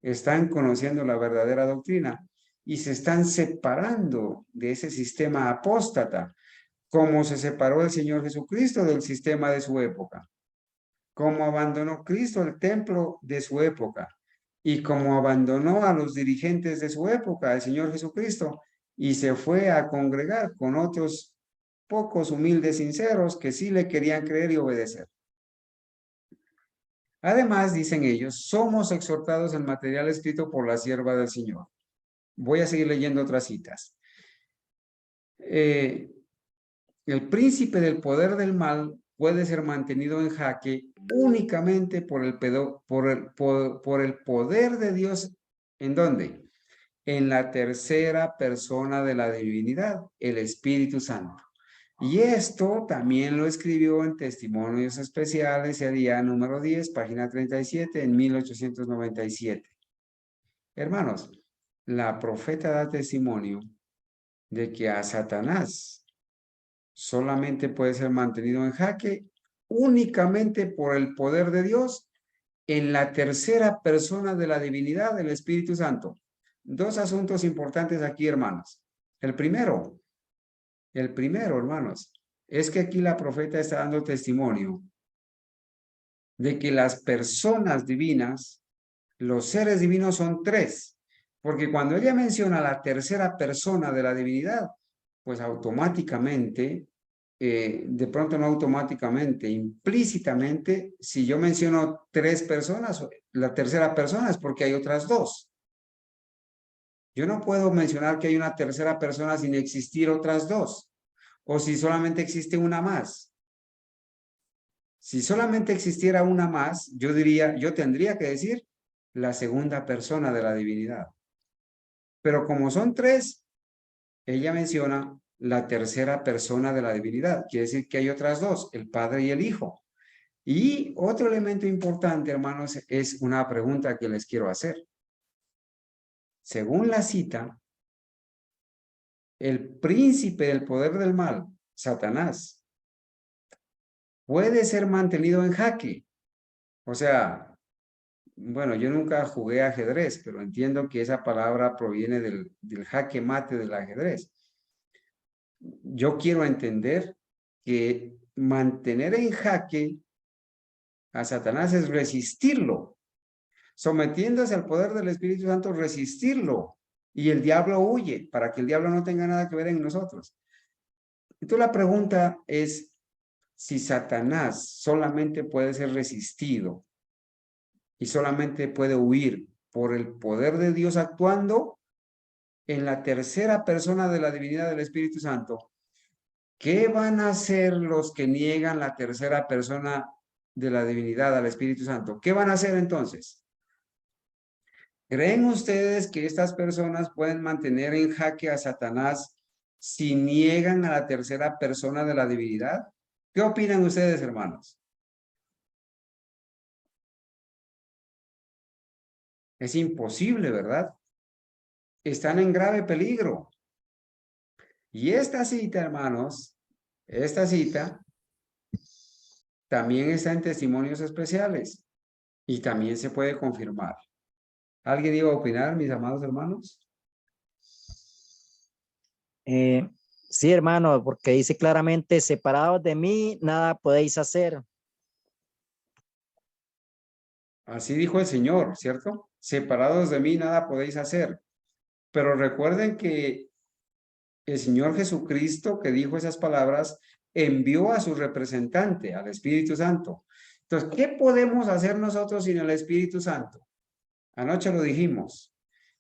están conociendo la verdadera doctrina y se están separando de ese sistema apóstata, como se separó el Señor Jesucristo del sistema de su época, como abandonó Cristo el templo de su época y como abandonó a los dirigentes de su época, el Señor Jesucristo, y se fue a congregar con otros pocos humildes sinceros que sí le querían creer y obedecer. Además, dicen ellos, somos exhortados en material escrito por la sierva del Señor. Voy a seguir leyendo otras citas. El príncipe del poder del mal puede ser mantenido en jaque únicamente por el poder de Dios. ¿En dónde? En la tercera persona de la divinidad, el Espíritu Santo. Y esto también lo escribió en Testimonios Especiales, día número 10, página 37, en 1897. Hermanos, la profeta da testimonio de que a Satanás solamente puede ser mantenido en jaque únicamente por el poder de Dios en la tercera persona de la divinidad, el Espíritu Santo. Dos asuntos importantes aquí, hermanos. El primero, hermanos, es que aquí la profeta está dando testimonio de que las personas divinas, los seres divinos son tres, porque cuando ella menciona la tercera persona de la divinidad, pues automáticamente, de pronto no automáticamente, implícitamente, si yo menciono tres personas, la tercera persona es porque hay otras dos. Yo no puedo mencionar que hay una tercera persona sin existir otras dos, o si solamente existe una más. Si solamente existiera una más, yo tendría que decir la segunda persona de la divinidad. Pero como son tres, ella menciona la tercera persona de la divinidad. Quiere decir que hay otras dos, el Padre y el Hijo. Y otro elemento importante, hermanos, es una pregunta que les quiero hacer. Según la cita, el príncipe del poder del mal, Satanás, puede ser mantenido en jaque. O sea, bueno, yo nunca jugué ajedrez, pero entiendo que esa palabra proviene del jaque mate del ajedrez. Yo quiero entender que mantener en jaque a Satanás es resistirlo, sometiéndose al poder del Espíritu Santo, resistirlo, y el diablo huye para que el diablo no tenga nada que ver en nosotros. Entonces la pregunta es si Satanás solamente puede ser resistido y solamente puede huir por el poder de Dios actuando en la tercera persona de la divinidad del Espíritu Santo. ¿Qué van a hacer los que niegan la tercera persona de la divinidad al Espíritu Santo? ¿Qué van a hacer entonces? ¿Creen ustedes que estas personas pueden mantener en jaque a Satanás si niegan a la tercera persona de la divinidad? ¿Qué opinan ustedes, hermanos? Es imposible, ¿verdad? Están en grave peligro. Y esta cita, hermanos, Esta cita también está en Testimonios Especiales y también se puede confirmar. ¿Alguien iba a opinar, mis amados hermanos? Sí, hermano, porque dice claramente, separados de mí, nada podéis hacer. Así dijo el Señor, ¿cierto? Separados de mí, nada podéis hacer. Pero recuerden que el Señor Jesucristo, que dijo esas palabras, envió a su representante, al Espíritu Santo. Entonces, ¿qué podemos hacer nosotros sin el Espíritu Santo? Anoche lo dijimos.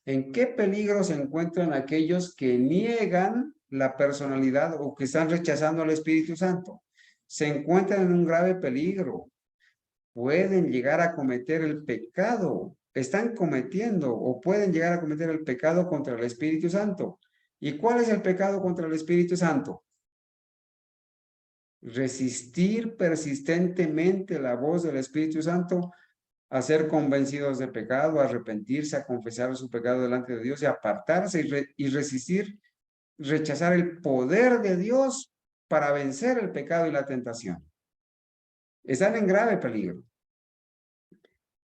¿En qué peligro se encuentran aquellos que niegan la personalidad o que están rechazando al Espíritu Santo? Se encuentran en un grave peligro. Pueden llegar a cometer el pecado. Están cometiendo o pueden llegar a cometer el pecado contra el Espíritu Santo. ¿Y cuál es el pecado contra el Espíritu Santo? Resistir persistentemente la voz del Espíritu Santo, a ser convencidos de pecado, a arrepentirse, a confesar su pecado delante de Dios y apartarse y resistir, rechazar el poder de Dios para vencer el pecado y la tentación. Están en grave peligro.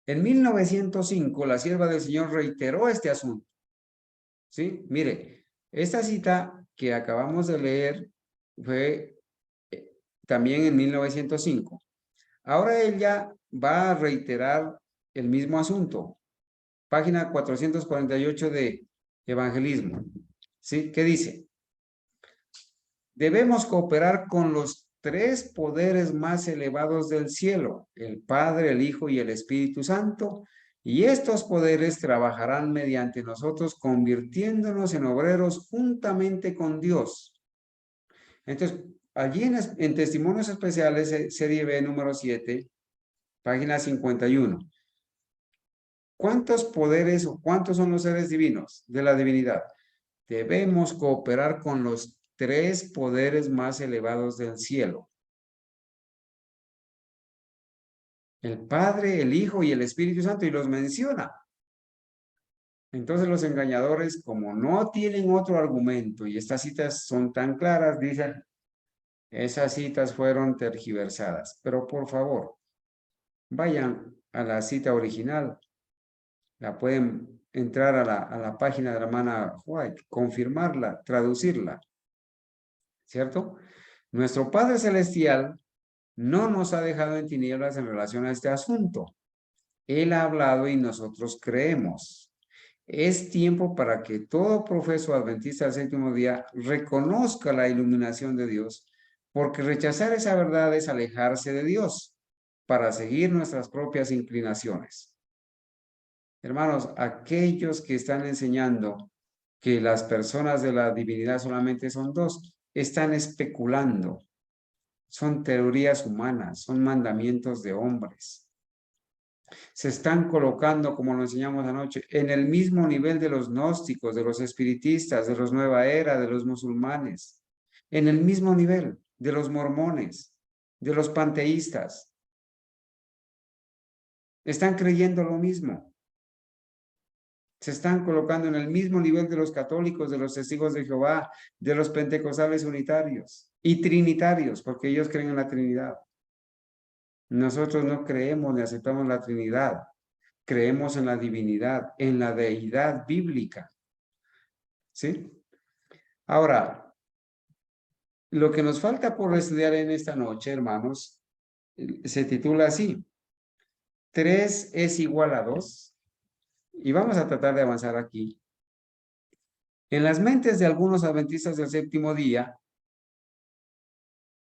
En 1905, la sierva del Señor reiteró este asunto. ¿Sí? Mire, esta cita que acabamos de leer fue también en 1905. Ahora ella va a reiterar el mismo asunto. Página 448 de Evangelismo. ¿Sí? ¿Qué dice? Debemos cooperar con los tres poderes más elevados del cielo, el Padre, el Hijo y el Espíritu Santo, y estos poderes trabajarán mediante nosotros, convirtiéndonos en obreros juntamente con Dios. Entonces, allí en Testimonios Especiales, serie B número 7, página 51. ¿Cuántos poderes o cuántos son los seres divinos de la divinidad? Debemos cooperar con los tres poderes más elevados del cielo. El Padre, el Hijo y el Espíritu Santo, y los menciona. Entonces los engañadores, como no tienen otro argumento, y estas citas son tan claras, dicen, esas citas fueron tergiversadas. Pero por favor, vayan a la cita original. La pueden entrar a la página de la hermana White, confirmarla, traducirla. ¿Cierto? Nuestro Padre Celestial no nos ha dejado en tinieblas en relación a este asunto. Él ha hablado y nosotros creemos. Es tiempo para que todo profeso adventista del séptimo día reconozca la iluminación de Dios, porque rechazar esa verdad es alejarse de Dios para seguir nuestras propias inclinaciones. Hermanos, aquellos que están enseñando que las personas de la divinidad solamente son dos, están especulando. Son teorías humanas, son mandamientos de hombres. Se están colocando, como lo enseñamos anoche, en el mismo nivel de los gnósticos, de los espiritistas, de los Nueva Era, de los musulmanes, en el mismo nivel de los mormones, de los panteístas. Están creyendo lo mismo. Se están colocando en el mismo nivel de los católicos, de los testigos de Jehová, de los pentecostales unitarios y trinitarios, porque ellos creen en la Trinidad. Nosotros no creemos ni aceptamos la Trinidad. Creemos en la divinidad, en la deidad bíblica. ¿Sí? Ahora, lo que nos falta por estudiar en esta noche, hermanos, se titula así: 3 es igual a 2. Y vamos a tratar de avanzar aquí. En las mentes de algunos adventistas del séptimo día,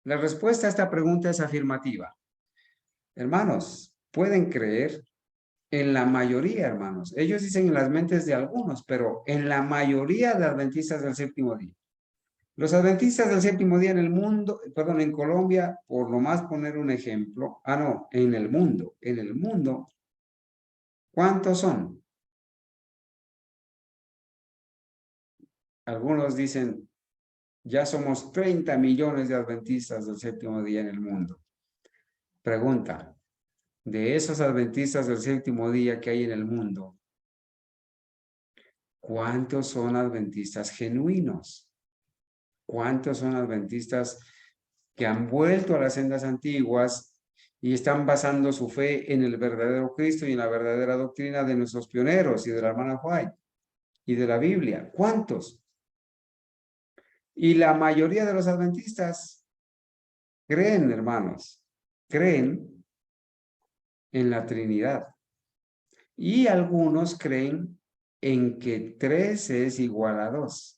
la respuesta a esta pregunta es afirmativa. Hermanos, pueden creer en la mayoría, hermanos. Ellos dicen en las mentes de algunos, pero en la mayoría de adventistas del séptimo día. Los adventistas del séptimo día en el mundo, perdón, en Colombia, por lo más poner un ejemplo, en el mundo, ¿cuántos son? Algunos dicen, ya somos 30 millones de adventistas del séptimo día en el mundo. Pregunta, de esos adventistas del séptimo día que hay en el mundo, ¿cuántos son adventistas genuinos? ¿Cuántos son adventistas que han vuelto a las sendas antiguas y están basando su fe en el verdadero Cristo y en la verdadera doctrina de nuestros pioneros y de la hermana White y de la Biblia. ¿Cuántos? Y la mayoría de los adventistas creen, hermanos, creen en la Trinidad. Y algunos creen en que 3 es igual a 2.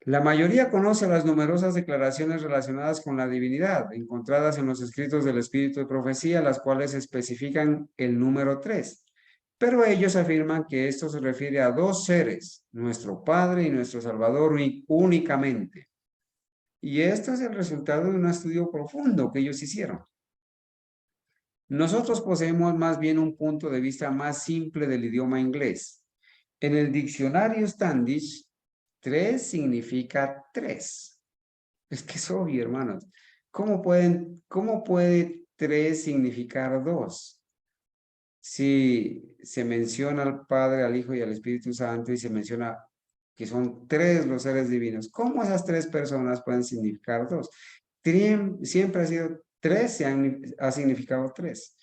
La mayoría conoce las numerosas declaraciones relacionadas con la divinidad, encontradas en los escritos del Espíritu de Profecía, las cuales especifican el número 3. Pero ellos afirman que esto se refiere a 2 seres, nuestro Padre y nuestro Salvador únicamente. Y esto es el resultado de un estudio profundo que ellos hicieron. Nosotros poseemos más bien un punto de vista más simple del idioma inglés. En el diccionario Standish, 3 significa 3. Es que es obvio, hermanos. ¿Cómo puede 3 significar 2? Si se menciona al Padre, al Hijo y al Espíritu Santo y se menciona que son 3 los seres divinos, ¿cómo esas 3 personas pueden significar 2? Siempre ha sido 3, ha significado 3.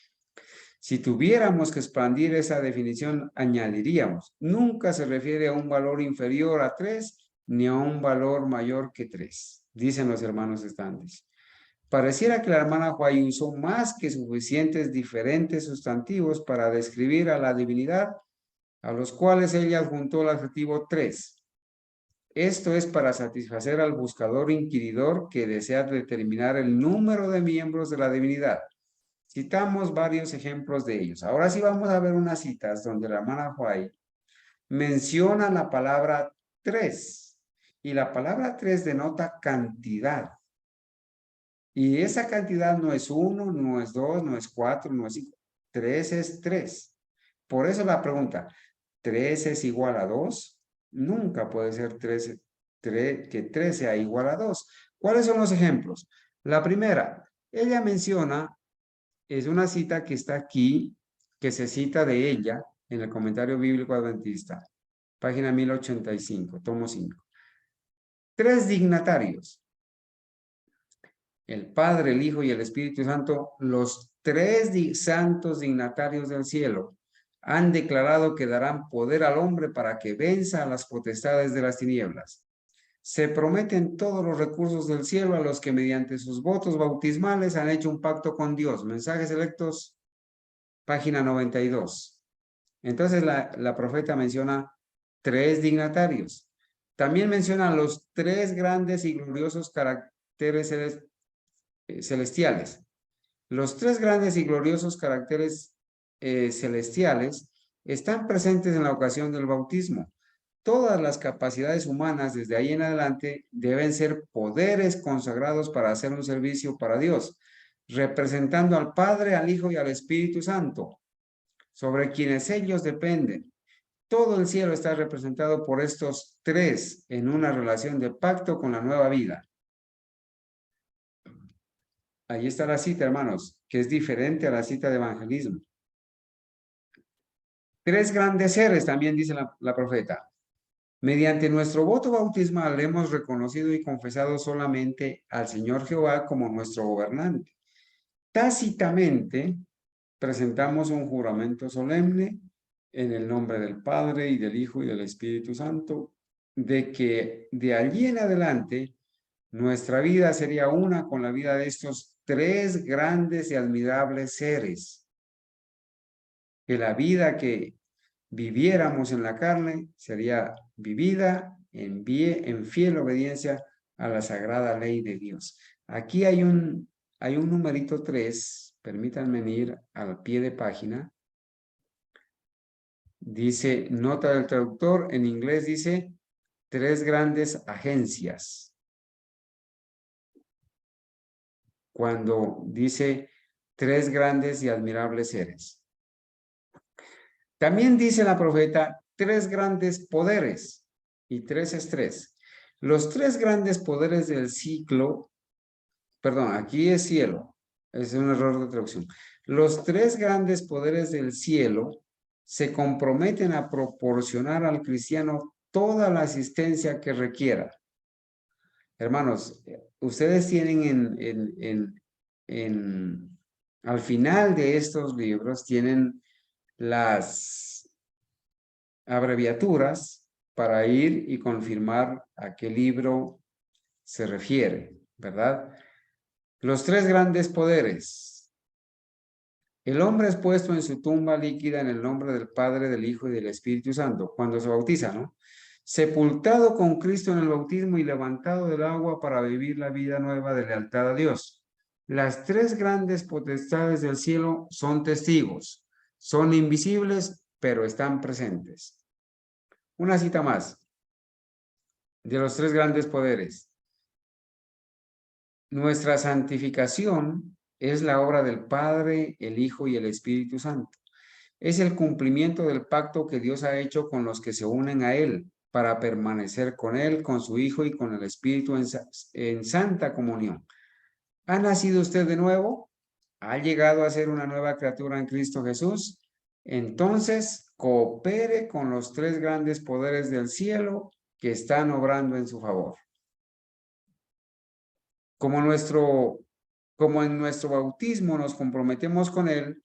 Si tuviéramos que expandir esa definición, añadiríamos, nunca se refiere a un valor inferior a 3 ni a un valor mayor que 3, dicen los hermanos Standish. Pareciera que la hermana White usó más que suficientes diferentes sustantivos para describir a la divinidad, a los cuales ella adjuntó el adjetivo 3. Esto es para satisfacer al buscador inquiridor que desea determinar el número de miembros de la divinidad. Citamos varios ejemplos de ellos. Ahora sí vamos a ver unas citas donde la hermana White menciona la palabra 3. Y la palabra 3 denota cantidad. Y esa cantidad no es 1, no es 2, no es 4, no es 5. 3 es 3. Por eso la pregunta, ¿3 es igual a 2? Nunca puede ser que 3 sea igual a 2. ¿Cuáles son los ejemplos? La primera, ella menciona, es una cita que está aquí, que se cita de ella en el comentario bíblico adventista, página 1085, tomo 5. 3 dignatarios. El Padre, el Hijo y el Espíritu Santo, los 3 santos dignatarios del cielo, han declarado que darán poder al hombre para que venza a las potestades de las tinieblas. Se prometen todos los recursos del cielo a los que mediante sus votos bautismales han hecho un pacto con Dios. Mensajes selectos, página 92. Entonces la profeta menciona 3 dignatarios. También menciona los 3 grandes y gloriosos caracteres celestiales. Los 3 grandes y gloriosos caracteres celestiales están presentes en la ocasión del bautismo. Todas las capacidades humanas desde ahí en adelante deben ser poderes consagrados para hacer un servicio para Dios, representando al Padre, al Hijo y al Espíritu Santo, sobre quienes ellos dependen. Todo el cielo está representado por estos 3 en una relación de pacto con la nueva vida. Ahí está la cita, hermanos, que es diferente a la cita de evangelismo. 3 grandes seres, también dice la profeta. Mediante nuestro voto bautismal hemos reconocido y confesado solamente al Señor Jehová como nuestro gobernante. Tácitamente presentamos un juramento solemne en el nombre del Padre y del Hijo y del Espíritu Santo, de que de allí en adelante nuestra vida sería una con la vida de estos 3 grandes y admirables seres. Que la vida que viviéramos en la carne sería vivida en fiel obediencia a la sagrada ley de Dios. Aquí hay un numerito 3, permítanme ir al pie de página. Dice, nota del traductor, en inglés dice 3 grandes agencias. Cuando dice 3 grandes y admirables seres. También dice la profeta 3 grandes poderes, y 3 es 3. Los 3 grandes poderes del ciclo, perdón, aquí es cielo, es un error de traducción. Los 3 grandes poderes del cielo se comprometen a proporcionar al cristiano toda la asistencia que requiera. Hermanos, ustedes tienen al final de estos libros, tienen las abreviaturas para ir y confirmar a qué libro se refiere, ¿verdad? Los tres grandes poderes. El hombre es puesto en su tumba líquida en el nombre del Padre, del Hijo y del Espíritu Santo, cuando se bautiza, ¿no? Sepultado con Cristo en el bautismo y levantado del agua para vivir la vida nueva de lealtad a Dios. Las tres grandes potestades del cielo son testigos, son invisibles, pero están presentes. Una cita más de los tres grandes poderes. Nuestra santificación es la obra del Padre, el Hijo y el Espíritu Santo. Es el cumplimiento del pacto que Dios ha hecho con los que se unen a Él para permanecer con Él, con su Hijo y con el Espíritu en santa comunión. ¿Ha nacido usted de nuevo? ¿Ha llegado a ser una nueva criatura en Cristo Jesús? Entonces, coopere con los tres grandes poderes del cielo que están obrando en su favor. Como en nuestro bautismo nos comprometemos con Él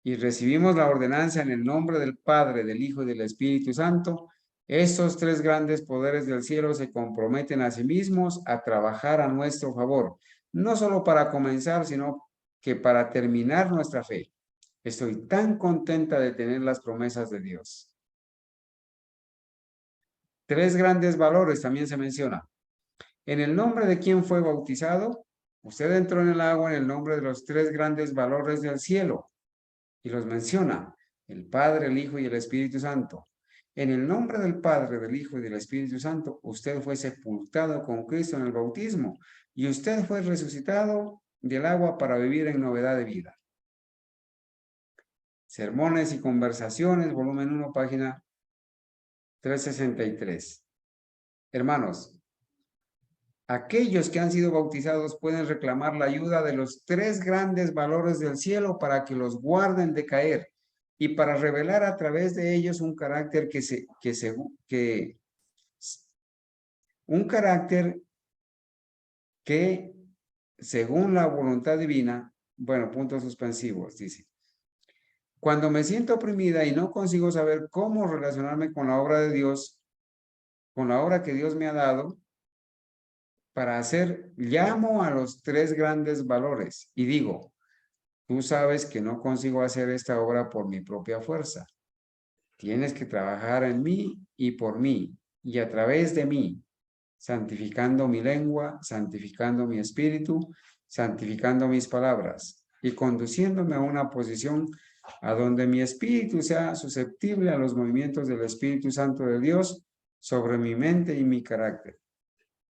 y recibimos la ordenanza en el nombre del Padre, del Hijo y del Espíritu Santo, estos tres grandes poderes del cielo se comprometen a sí mismos a trabajar a nuestro favor, no solo para comenzar, sino que para terminar nuestra fe. Estoy tan contenta de tener las promesas de Dios. Tres grandes valores también se menciona. En el nombre de quien fue bautizado, usted entró en el agua en el nombre de los tres grandes valores del cielo. Y los menciona, el Padre, el Hijo y el Espíritu Santo. En el nombre del Padre, del Hijo y del Espíritu Santo, usted fue sepultado con Cristo en el bautismo y usted fue resucitado del agua para vivir en novedad de vida. Sermones y Conversaciones, volumen 1, página 363. Hermanos, aquellos que han sido bautizados pueden reclamar la ayuda de los tres grandes valores del cielo para que los guarden de caer y para revelar a través de ellos un carácter que según la voluntad divina, bueno, puntos suspensivos, dice. Cuando me siento oprimida y no consigo saber cómo relacionarme con la obra de Dios, con la obra que Dios me ha dado, para hacer, llamo a los tres grandes valores y digo, tú sabes que no consigo hacer esta obra por mi propia fuerza. Tienes que trabajar en mí y por mí y a través de mí, santificando mi lengua, santificando mi espíritu, santificando mis palabras y conduciéndome a una posición a donde mi espíritu sea susceptible a los movimientos del Espíritu Santo de Dios sobre mi mente y mi carácter.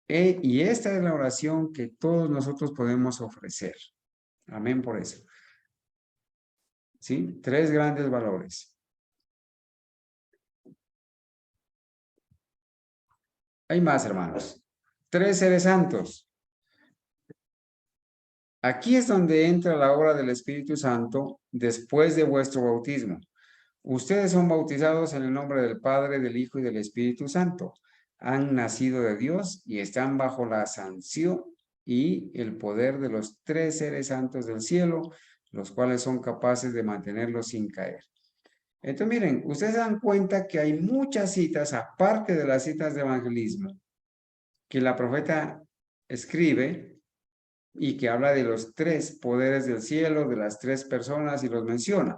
Y esta es la oración que todos nosotros podemos ofrecer. Amén por eso. ¿Sí? Tres grandes valores. Hay más, hermanos. Tres seres santos. Aquí es donde entra la obra del Espíritu Santo después de vuestro bautismo. Ustedes son bautizados en el nombre del Padre, del Hijo y del Espíritu Santo. Han nacido de Dios y están bajo la sanción y el poder de los tres seres santos del cielo, los cuales son capaces de mantenerlos sin caer. Entonces, miren, ustedes se dan cuenta que hay muchas citas, aparte de las citas de evangelismo, que la profeta escribe y que habla de los tres poderes del cielo, de las tres personas y los menciona.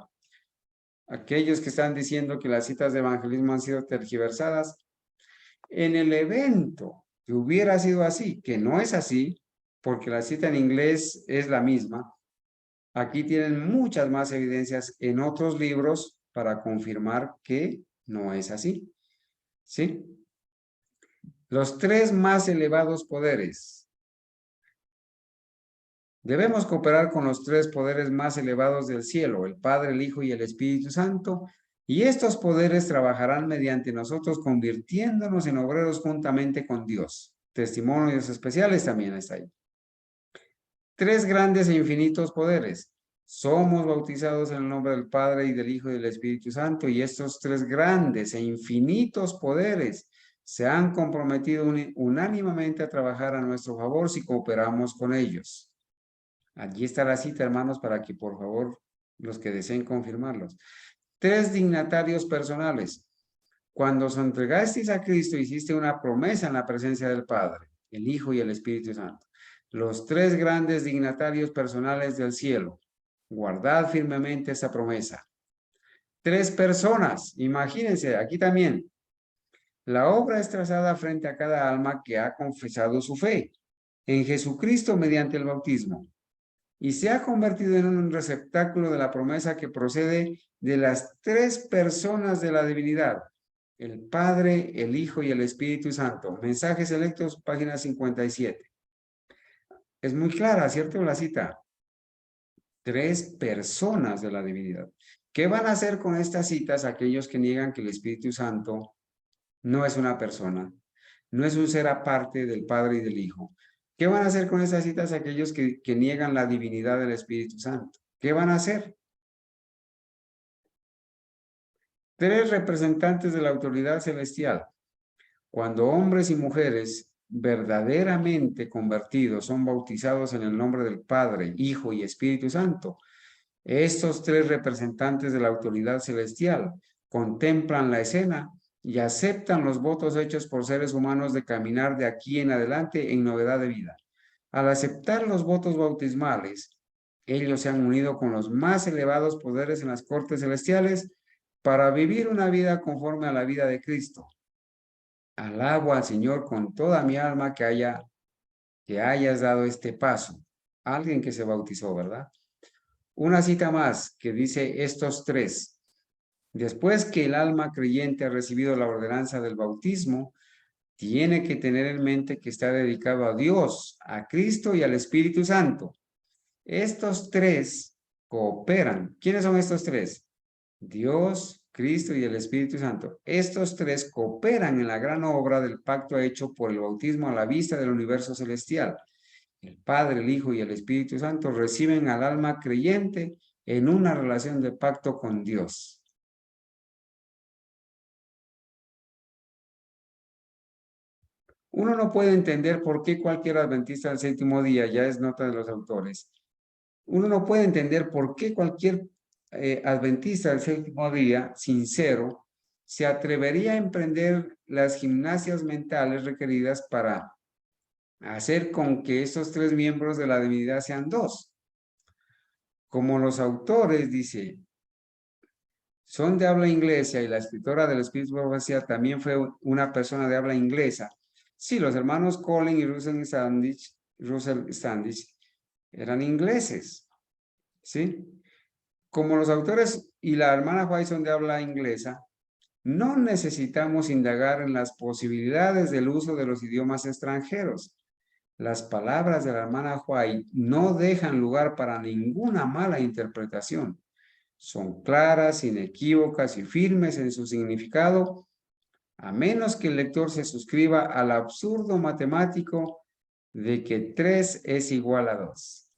Aquellos que están diciendo que las citas de evangelismo han sido tergiversadas, en el evento que hubiera sido así, que no es así, porque la cita en inglés es la misma, aquí tienen muchas más evidencias en otros libros para confirmar que no es así. ¿Sí? Los tres más elevados poderes. Debemos cooperar con los tres poderes más elevados del cielo, el Padre, el Hijo y el Espíritu Santo, y estos poderes trabajarán mediante nosotros convirtiéndonos en obreros juntamente con Dios. Testimonios especiales también está ahí. Tres grandes e infinitos poderes. Somos bautizados en el nombre del Padre y del Hijo y del Espíritu Santo, y estos tres grandes e infinitos poderes se han comprometido unánimemente a trabajar a nuestro favor si cooperamos con ellos. Allí está la cita, hermanos, para que por favor los que deseen confirmarlos. 3 dignatarios personales. Cuando os entregasteis a Cristo, hiciste una promesa en la presencia del Padre, el Hijo y el Espíritu Santo. Los 3 grandes dignatarios personales del cielo. Guardad firmemente esa promesa. 3 personas, imagínense, aquí también. La obra es trazada frente a cada alma que ha confesado su fe en Jesucristo mediante el bautismo y se ha convertido en un receptáculo de la promesa que procede de las 3 personas de la divinidad, el Padre, el Hijo y el Espíritu Santo. Mensajes selectos, página 57. Es muy clara, ¿cierto? La cita. 3 personas de la divinidad. ¿Qué van a hacer con estas citas aquellos que niegan que el Espíritu Santo no es una persona, no es un ser aparte del Padre y del Hijo? ¿Qué van a hacer con estas citas aquellos que niegan la divinidad del Espíritu Santo? ¿Qué van a hacer? 3 representantes de la autoridad celestial. Cuando hombres y mujeres verdaderamente convertidos son bautizados en el nombre del Padre, Hijo y Espíritu Santo, estos 3 representantes de la autoridad celestial contemplan la escena y aceptan los votos hechos por seres humanos de caminar de aquí en adelante en novedad de vida. Al aceptar los votos bautismales, ellos se han unido con los más elevados poderes en las cortes celestiales para vivir una vida conforme a la vida de Cristo. Alabo al Señor con toda mi alma que hayas dado este paso. Alguien que se bautizó, ¿verdad? Una cita más que dice estos 3. Después que el alma creyente ha recibido la ordenanza del bautismo, tiene que tener en mente que está dedicado a Dios, a Cristo y al Espíritu Santo. Estos 3 cooperan. ¿Quiénes son estos 3? Dios, Cristo y el Espíritu Santo. Estos 3 cooperan en la gran obra del pacto hecho por el bautismo a la vista del universo celestial. El Padre, el Hijo y el Espíritu Santo reciben al alma creyente en una relación de pacto con Dios. Uno no puede entender por qué cualquier adventista del séptimo día, ya es nota de los autores, uno no puede entender por qué cualquier adventista del séptimo día, sincero, se atrevería a emprender las gimnasias mentales requeridas para hacer con que estos 3 miembros de la divinidad sean 2. Como los autores, dice, son de habla inglesa y la escritora del Espíritu de Profecía también fue una persona de habla inglesa. Sí, los hermanos Colin y Russell Standish eran ingleses, ¿sí? Como los autores y la hermana White son de habla inglesa, no necesitamos indagar en las posibilidades del uso de los idiomas extranjeros. Las palabras de la hermana White no dejan lugar para ninguna mala interpretación. Son claras, inequívocas y firmes en su significado, a menos que el lector se suscriba al absurdo matemático de que 3 es igual a 2.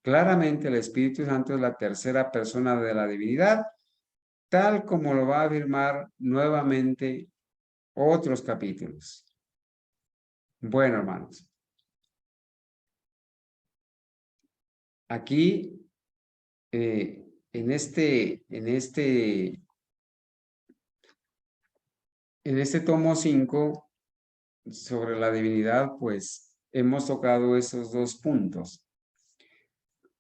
Claramente el Espíritu Santo es la tercera persona de la divinidad, tal como lo va a afirmar nuevamente otros capítulos. Bueno, hermanos. Aquí, en este tomo 5, sobre la divinidad, pues hemos tocado esos 2 puntos.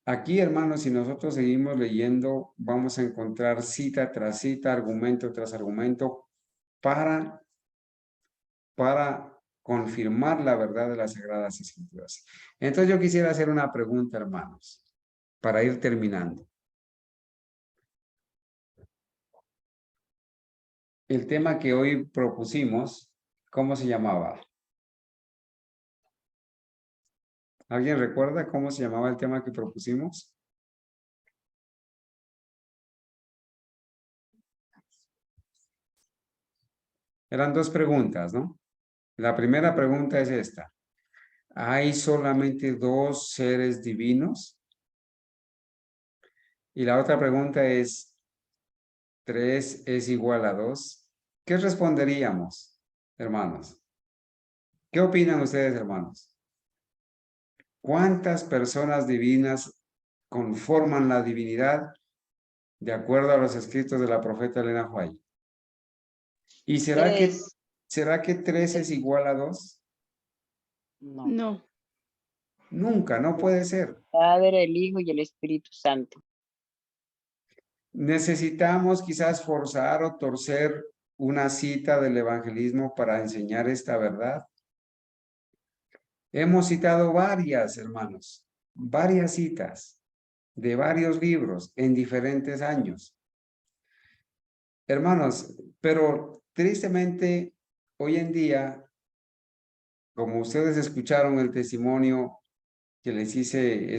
Aquí, hermanos, si nosotros seguimos leyendo, vamos a encontrar cita tras cita, argumento tras argumento, para confirmar la verdad de las Sagradas Escrituras. Entonces yo quisiera hacer una pregunta, hermanos, para ir terminando. El tema que hoy propusimos, ¿cómo se llamaba? ¿Alguien recuerda cómo se llamaba el tema que propusimos? Eran 2 preguntas, ¿no? La primera pregunta es esta. ¿Hay solamente 2 seres divinos? Y la otra pregunta es, ¿3 es igual a 2? ¿Qué responderíamos, hermanos? ¿Qué opinan ustedes, hermanos? ¿Cuántas personas divinas conforman la divinidad de acuerdo a los escritos de la profeta Elena White? ¿Y será que 3 es igual a 2? No. No. Nunca, no puede ser. Padre, el Hijo y el Espíritu Santo. Necesitamos quizás forzar o torcer una cita del evangelismo para enseñar esta verdad. Hemos citado varias, hermanos, varias citas de varios libros en diferentes años. Hermanos, pero tristemente hoy en día, como ustedes escucharon el testimonio que les hice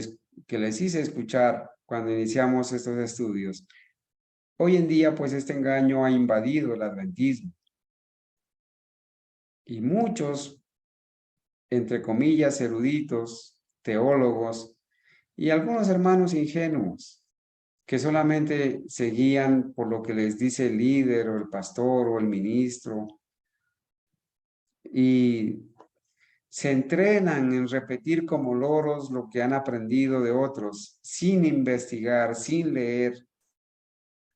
escuchar cuando iniciamos estos estudios, hoy en día pues este engaño ha invadido el adventismo. Y muchos, entre comillas, eruditos, teólogos y algunos hermanos ingenuos que solamente se guían por lo que les dice el líder o el pastor o el ministro y se entrenan en repetir como loros lo que han aprendido de otros sin investigar, sin leer.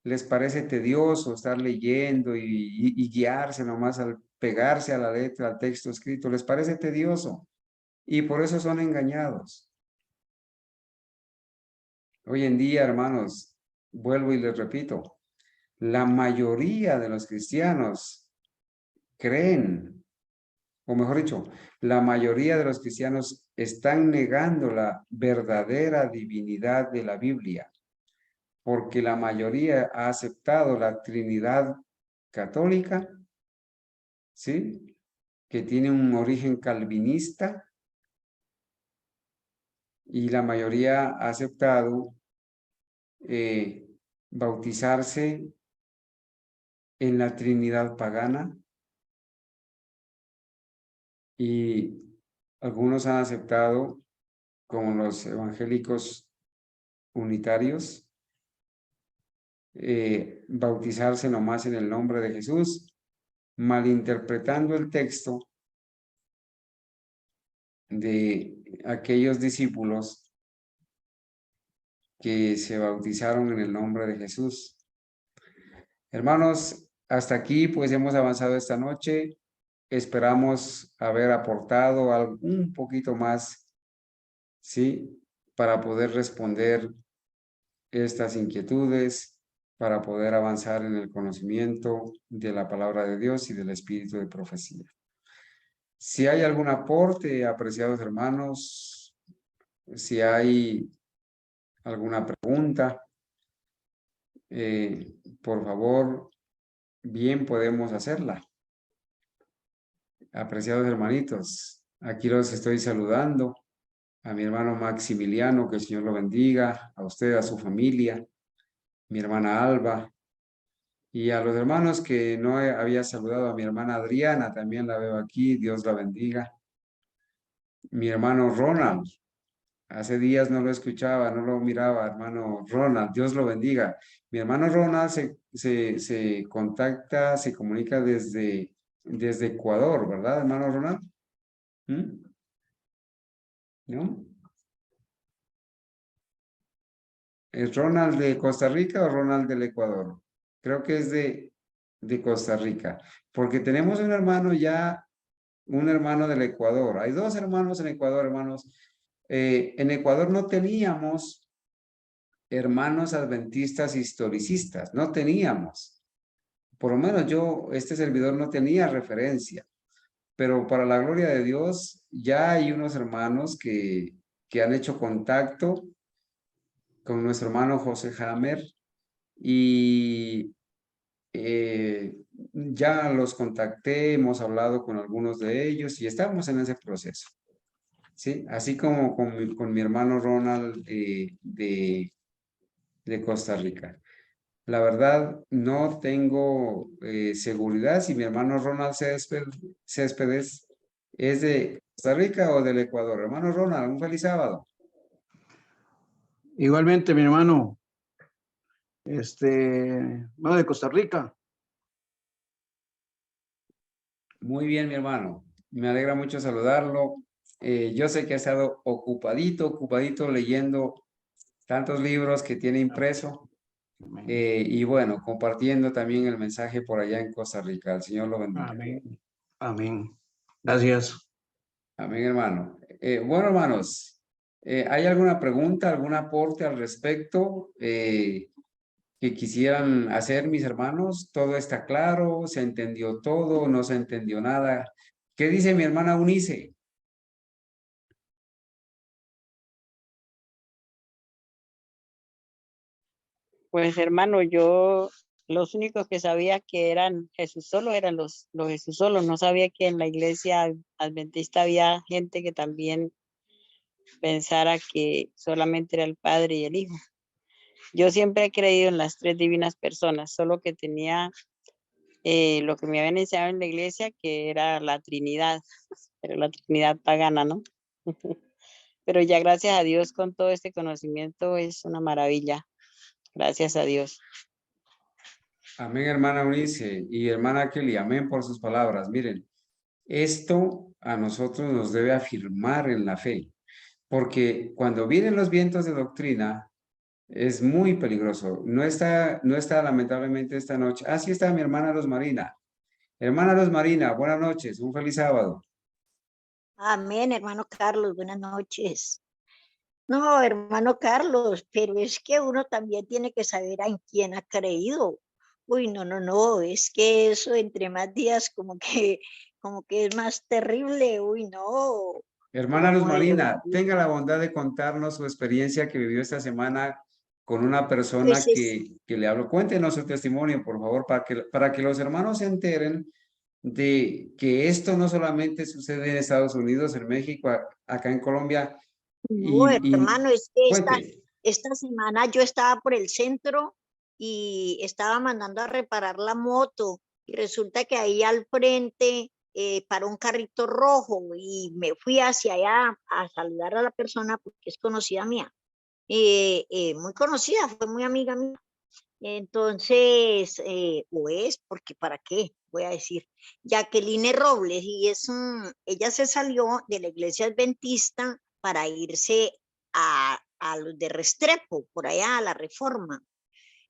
Les parece tedioso estar leyendo y guiarse nomás al pegarse a la letra, al texto escrito. Les parece tedioso y por eso son engañados. Hoy en día, hermanos, vuelvo y les repito, la mayoría de los cristianos creen, o mejor dicho, la mayoría de los cristianos están negando la verdadera divinidad de la Biblia, porque la mayoría ha aceptado la Trinidad católica, ¿sí? Que tiene un origen calvinista, y la mayoría ha aceptado bautizarse en la Trinidad pagana, y algunos han aceptado, como los evangélicos unitarios, bautizarse nomás en el nombre de Jesús, malinterpretando el texto de aquellos discípulos que se bautizaron en el nombre de Jesús. Hermanos, hasta aquí pues hemos avanzado esta noche. Esperamos haber aportado un poquito más, ¿sí? Para poder responder estas inquietudes, para poder avanzar en el conocimiento de la palabra de Dios y del espíritu de profecía. Si hay algún aporte, apreciados hermanos, si hay alguna pregunta, por favor, bien podemos hacerla. Apreciados hermanitos, aquí los estoy saludando. A mi hermano Maximiliano, que el Señor lo bendiga, a usted, a su familia, mi hermana Alba, y a los hermanos que no había saludado, a mi hermana Adriana, también la veo aquí, Dios la bendiga. Mi hermano Ronald, hace días no lo escuchaba, no lo miraba, hermano Ronald, Dios lo bendiga. Mi hermano Ronald se contacta, se comunica desde Ecuador, ¿verdad, hermano Ronald? ¿No? ¿Es Ronald de Costa Rica o Ronald del Ecuador? Creo que es de Costa Rica, porque tenemos un hermano del Ecuador. Hay 2 hermanos en Ecuador, hermanos. En Ecuador no teníamos hermanos adventistas historicistas, no teníamos. Por lo menos este servidor no tenía referencia, pero para la gloria de Dios ya hay unos hermanos que han hecho contacto con nuestro hermano José Hammer y ya los contacté, hemos hablado con algunos de ellos y estamos en ese proceso. ¿Sí? Así como con mi hermano Ronald de Costa Rica. La verdad, no tengo seguridad si mi hermano Ronald Céspedes es de Costa Rica o del Ecuador. Hermano Ronald, un feliz sábado. Igualmente, mi hermano, no, de Costa Rica. Muy bien, mi hermano. Me alegra mucho saludarlo. Yo sé que ha estado ocupadito leyendo tantos libros que tiene impreso. Amén. Y bueno, compartiendo también el mensaje por allá en Costa Rica. El Señor lo bendiga. Amén. Amén. Gracias. Amén, hermano. Bueno, hermanos, ¿hay alguna pregunta, algún aporte al respecto que quisieran hacer mis hermanos? ¿Todo está claro? ¿Se entendió todo? ¿No se entendió nada? ¿Qué dice mi hermana Eunice? Pues hermano, yo los únicos que sabía que eran Jesús solo eran los Jesús solos. No sabía que en la iglesia adventista había gente que también pensara que solamente era el Padre y el Hijo. Yo siempre he creído en las tres divinas personas, solo que tenía lo que me habían enseñado en la iglesia, que era la Trinidad, pero la Trinidad pagana, ¿no? Pero ya gracias a Dios con todo este conocimiento es una maravilla. Gracias a Dios. Amén, hermana Eunice y hermana Kelly. Amén por sus palabras. Miren, esto a nosotros nos debe afirmar en la fe, porque cuando vienen los vientos de doctrina, es muy peligroso. No está lamentablemente esta noche. Ah, sí está mi hermana Luz Marina. Hermana Luz Marina, buenas noches, un feliz sábado. Amén, hermano Carlos, buenas noches. No, hermano Carlos, pero es que uno también tiene que saber en quién ha creído. Uy, no, es que eso entre más días como que es más terrible. Uy, no. Hermana Luz ¿Cómo Dios Marina, mío? tenga la bondad de contarnos su experiencia que vivió esta semana con una persona Pues es, que le habló. Cuéntenos su testimonio, por favor, para que los hermanos se enteren de que esto no solamente sucede en Estados Unidos, en México, acá en Colombia. no, Y hermano, es que cuente. esta semana yo estaba por el centro y estaba mandando a reparar la moto y resulta que ahí al frente paró un carrito rojo y me fui hacia allá a saludar a la persona porque es conocida mía, muy conocida, fue muy amiga mía. Entonces, o es, porque ¿para qué? Voy a decir, Jacqueline Robles, y ella se salió de la iglesia adventista para irse a los de Restrepo, por allá a la Reforma.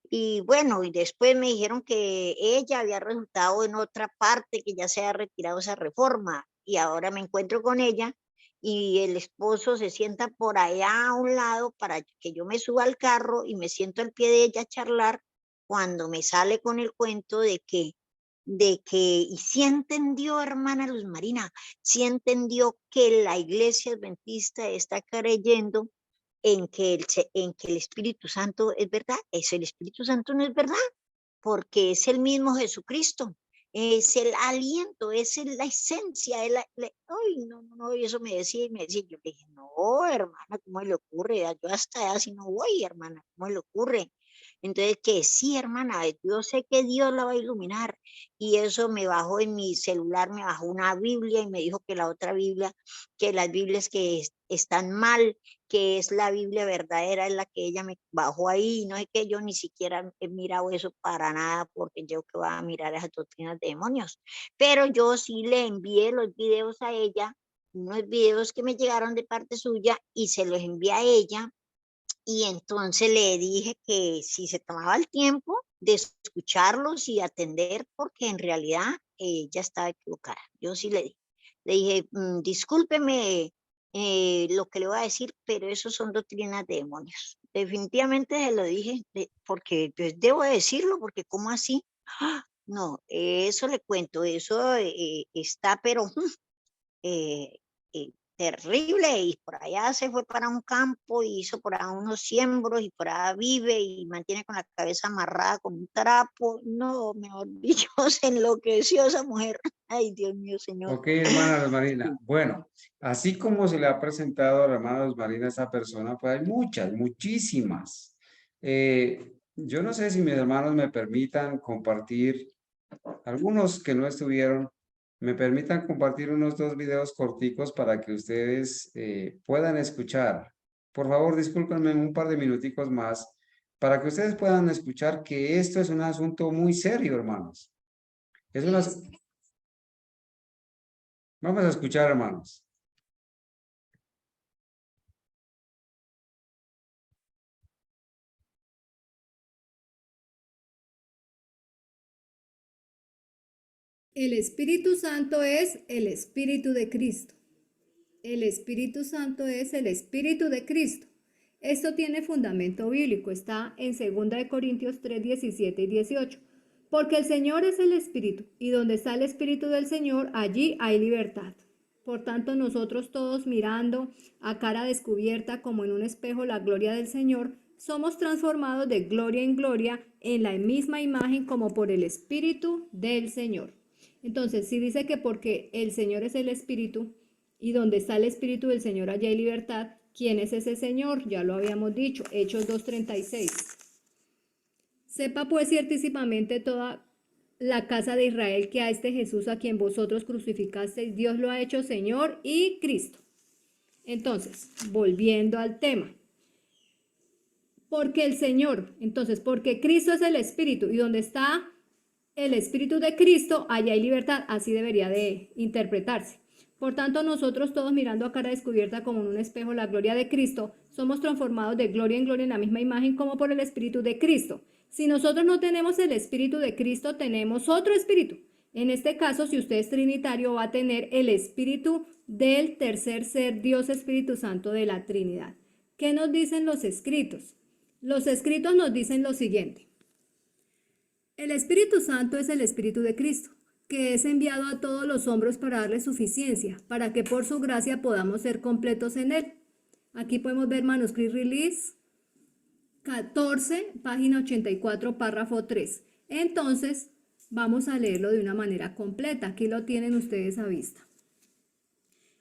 Y bueno, y después me dijeron que ella había resultado en otra parte, que ya se había retirado esa Reforma, y ahora me encuentro con ella y el esposo se sienta por allá a un lado para que yo me suba al carro y me siento al pie de ella a charlar cuando me sale con el cuento y sí entendió, hermana Luz Marina, sí entendió que la iglesia adventista está creyendo en que el Espíritu Santo es verdad. Eso, el Espíritu Santo no es verdad, porque es el mismo Jesucristo, es el aliento, la esencia, ay, no, y eso me decía, yo le dije, no, hermana, ¿cómo le ocurre? Yo hasta así no voy, hermana, ¿cómo le ocurre? Entonces, que sí, hermana, yo sé que Dios la va a iluminar, y eso me bajó en mi celular, me bajó una Biblia y me dijo que la otra Biblia, que las Biblias que están mal, que es la Biblia verdadera, es la que ella me bajó ahí, no es que yo ni siquiera he mirado eso para nada, porque yo que voy a mirar esas doctrinas de demonios, pero yo sí le envié los videos a ella, unos videos que me llegaron de parte suya, y se los envié a ella, y entonces le dije que si se tomaba el tiempo de escucharlos y atender, porque en realidad ella estaba equivocada. Yo sí le dije, discúlpeme lo que le voy a decir, pero eso son doctrinas de demonios. Definitivamente se lo dije, porque pues, debo decirlo, porque ¿cómo así? ¡Ah! No, eso le cuento, eso está, pero eh, terrible, y por allá se fue para un campo y hizo por allá unos siembros y por allá vive y mantiene con la cabeza amarrada con un trapo. No, mejor dicho, se enloqueció esa mujer. Ay, Dios mío, Señor. Ok, hermana Luz Marina. Bueno, así como se le ha presentado a la hermana Luz Marina a esa persona, pues hay muchas, muchísimas. Yo no sé si mis hermanos me permitan compartir, algunos que no estuvieron, me permitan compartir unos 2 videos corticos para que ustedes puedan escuchar. Por favor, discúlpenme un par de minuticos más para que ustedes puedan escuchar que esto es un asunto muy serio, hermanos. Es una, Vamos a escuchar, hermanos. El Espíritu Santo es el Espíritu de Cristo. El Espíritu Santo es el Espíritu de Cristo. Esto tiene fundamento bíblico, está en 2 Corintios 3, 17 y 18. Porque el Señor es el Espíritu, y donde está el Espíritu del Señor, allí hay libertad. Por tanto, nosotros todos mirando a cara descubierta como en un espejo la gloria del Señor, somos transformados de gloria en gloria en la misma imagen como por el Espíritu del Señor. Entonces, si dice que porque el Señor es el Espíritu, y donde está el Espíritu del Señor, allá hay libertad, ¿quién es ese Señor? Ya lo habíamos dicho, Hechos 2:36. Sepa pues ciertísimamente toda la casa de Israel que a este Jesús a quien vosotros crucificasteis, Dios lo ha hecho Señor y Cristo. Entonces, volviendo al tema. Porque el Señor, entonces, porque Cristo es el Espíritu y donde está el Espíritu de Cristo, allá hay libertad, así debería de interpretarse. Por tanto, nosotros todos mirando a cara descubierta como en un espejo la gloria de Cristo, somos transformados de gloria en gloria en la misma imagen como por el Espíritu de Cristo. Si nosotros no tenemos el Espíritu de Cristo, tenemos otro Espíritu. En este caso, si usted es trinitario, va a tener el Espíritu del tercer ser, Dios Espíritu Santo de la Trinidad. ¿Qué nos dicen los escritos? Los escritos nos dicen lo siguiente. El Espíritu Santo es el Espíritu de Cristo, que es enviado a todos los hombres para darle suficiencia, para que por su gracia podamos ser completos en él. Aquí podemos ver Manuscript Release 14, página 84, párrafo 3. Entonces, vamos a leerlo de una manera completa. Aquí lo tienen ustedes a vista.